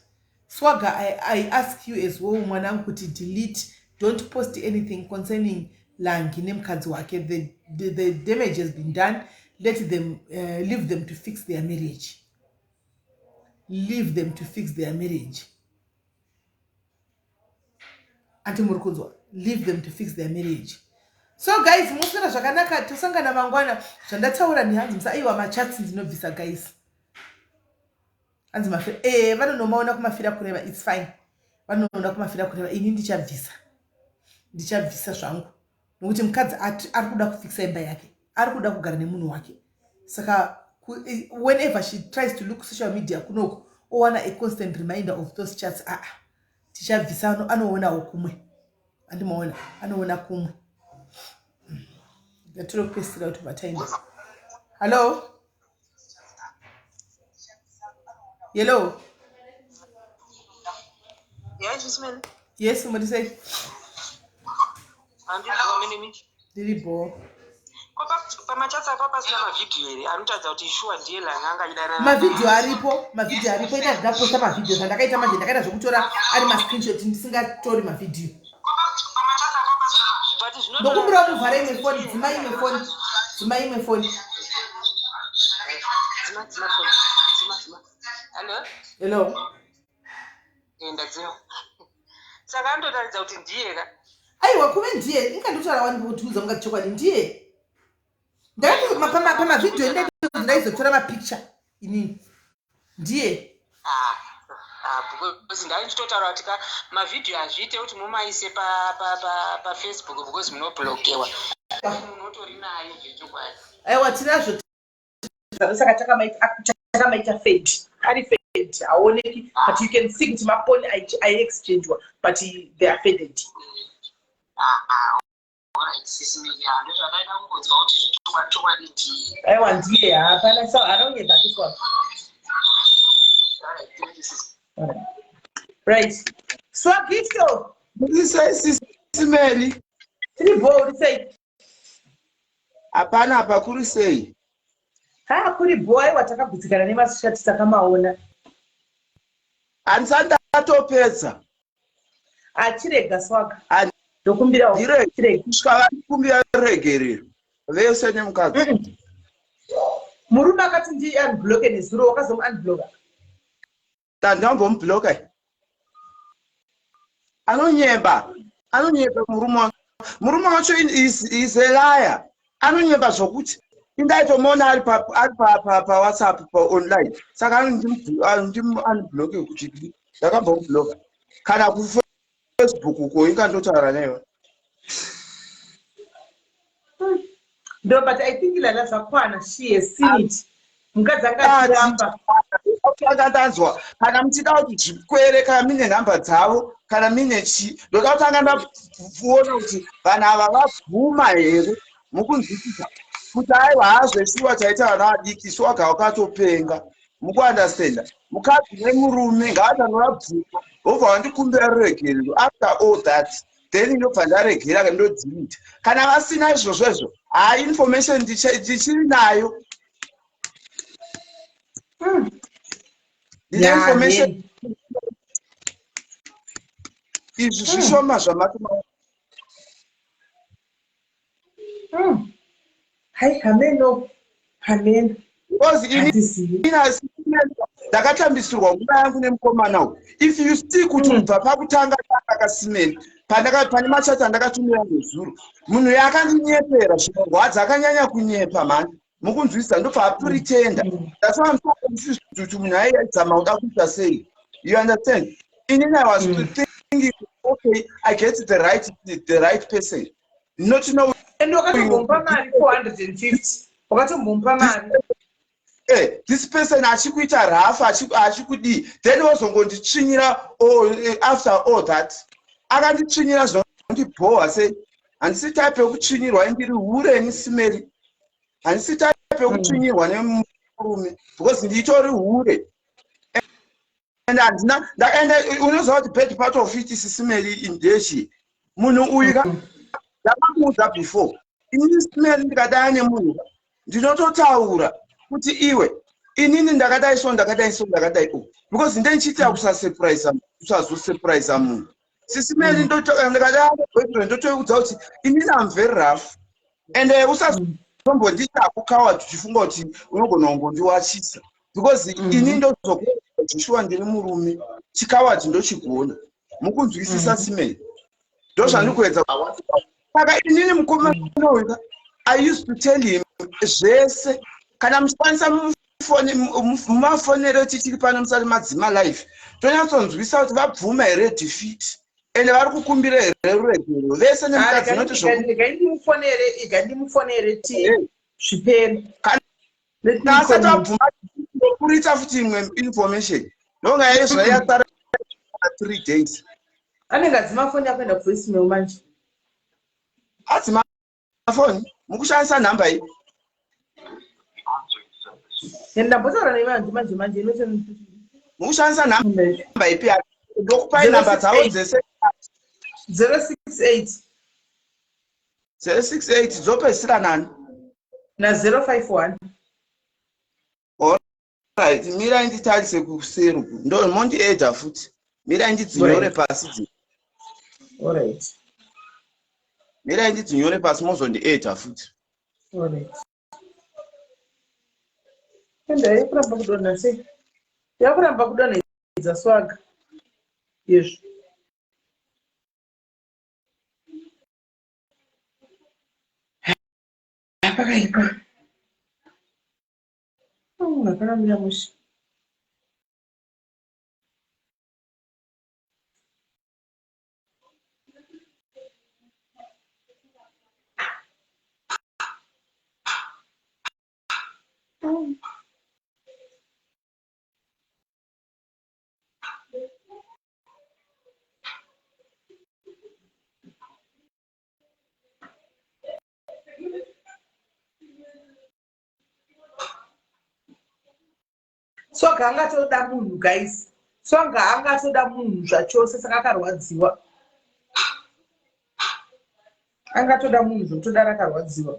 Swaga I ask you as well mwanangu kuti delete don't post anything concerning Langi nemukadzi wake the damage has been done let them leave them to fix their marriage anti murukunzwa leave them to fix their marriage so guys musana zvakanaka tosangana mangwana zvandatsaura nehanzi musaiwa machats ndinobvisa guys hanzi mafira vanonomaona kumafira kureva it's fine vanoona kumafira kureva ini ndichabvisa zvangu nokuti mukadzi ari kuda kufikisa imba yake ari kuda kugara nemunhu wake saka whenever she tries to look social media kunoko owana a constant reminder of those chats tichabvisa anoonawo kumwe andimaona anoona kumwe ngatinokwesira kuti mataimi hello hello yes somebody say ndiripo pamachatsi apa pasina mavhidhiyo here anotaridza kuti shuwa ndiye Langi angaidana mavhidhiyo aripo ina ndaposta mavhidhiyo zvandakaita manje ndakaita zvokutora ari mascreenshot ndisingatori mavhidhiyo ndokumbura muvhara imwe foni dzima imwe foni hello ndadziva saka anototaridza kuti ndiye ka aiwa kuve ndiye ingandotaura wani kutiudza mungati chokwadi ndiye Ndati pama video ndaizotora mapicture inini ndiye because ndaichitotaura kuti mavidhiyo azviite kuti mumaise pafacebook because munoblokewa munotori nayo zvechokwadi. aiwa tinazvo saka takamaita fade ari fade haoneki but you can see kuti maponi aiexchangewa but they are faded. aiwa ndiye hapana haraonyedza kuswa right swagito SIS MELLY tiribo sei hapana apa kuri sei kuri boy watakagutsikana nemashati takamaona handisati ndatopedza achirega swaga ndokumbira kusvika regerero vese nemukadzi murume akati ndi unbloke nezuro wakazomunbloka ndambomubloka anonyemba murume wacho is a liar anonyemba zvokuti indaitomona ari pawhatsapp paonline saka ndimunbloke kuti ndakambomubloka kana kufacebook uko ingandotaura naiwe no but I think lala zvakwana she has seen it mukadzi angatiramba akandanzwa kana muchida kuti zvikwere kana mine nhamba dzavo kana mine chi ndoda kutanga ndakuona kuti vanhu ava vabvuma here mukunzwisisa kuti aiwa hazveshuwa chaita vana vadiki swaga wakatopenga mukuandastanda mukadzi nemurume ngavatange vabvuma obva vandikumbira ruregerero after all that then inobva ndaregera ndodzimita kana vasina izvozvo information ndichiri nayo information izvi zvishoma zvamatoma hai hameno because ndakatambisirwa nguva yangu nemukomana uyu if you stick kuti ubva pakutanga akasimeni pane machati andakatumira nezuro munhu yakandinyepera zvinorwadza akanyanya kunyepa mani mukunzwisisa ndobva apretenda that's why I'm so confused kuti munhu aidzama kuda kuita sei you understand inini I was thinking okay I get the right person not to know and wakatombompa mari 450 wakatombompa mari this person achikuita rafa achikudi then wozongonditsvinyira after all that akanditsvinyira zvinondibhowa sei handisi type yekutsvinyirwa indiri hureni simeri handisi type yekutsvinyirwa nemurume because nditori hure and handina ndakaenda unoziva kuti bad part of it sisimeri indeshi munhu uyu ndakamuudza before inini simeri ndikadaya nemunhu ndinototaura kuti iwe inini ndakadai so ndakadai because ndenichiitira kusazosurprise munhu sisimeri ndikadaya neboyfriend ndotoudza kuti inini I'm very rough and usazombondita kukawa tichifunga kuti unogona kungondiwachisa because inini ndozokuzvishuwa ndiri murume chikawati ndochigona mukunzwisisa simeri ndozvandikuedza saka inini mukomana uyu I used to tell him zvese kana muchikwanisa mumafonero tichiri pano musati madzima life tonyatsonzwisa kuti vabvuma here defeat ende vari kukumbira here ruregero vese nemukadzi noti igandimufonere ti zvipere kana asati vabvuma kurita futi imwe information ndonga yaizvayatsara 3 days anenge adzimafoni akuenda kuvoicemail manje adzimafoni mukushandisa nhamba iyi ndambotaura nevanhu manje mukushandisa nhamba ipi ndokupai nhamba dzavo dzese 068 dzopedzisira nani na051 alright mirai nditarise kuseruku ndo mondiedha futi mirai ndidzinyore pasi alright mirai ndidzinyore pasi mozondiedha futi alright enda yakuramba kudonha sei yakuramba kudonha idza swaga izvo pakaipa Nakanamira musha. Soga angatoda munhu guys. Soga angatoda munhu zvachose saka akarwadziwa. Angatoda munhu zvotoda rakarwadziwa.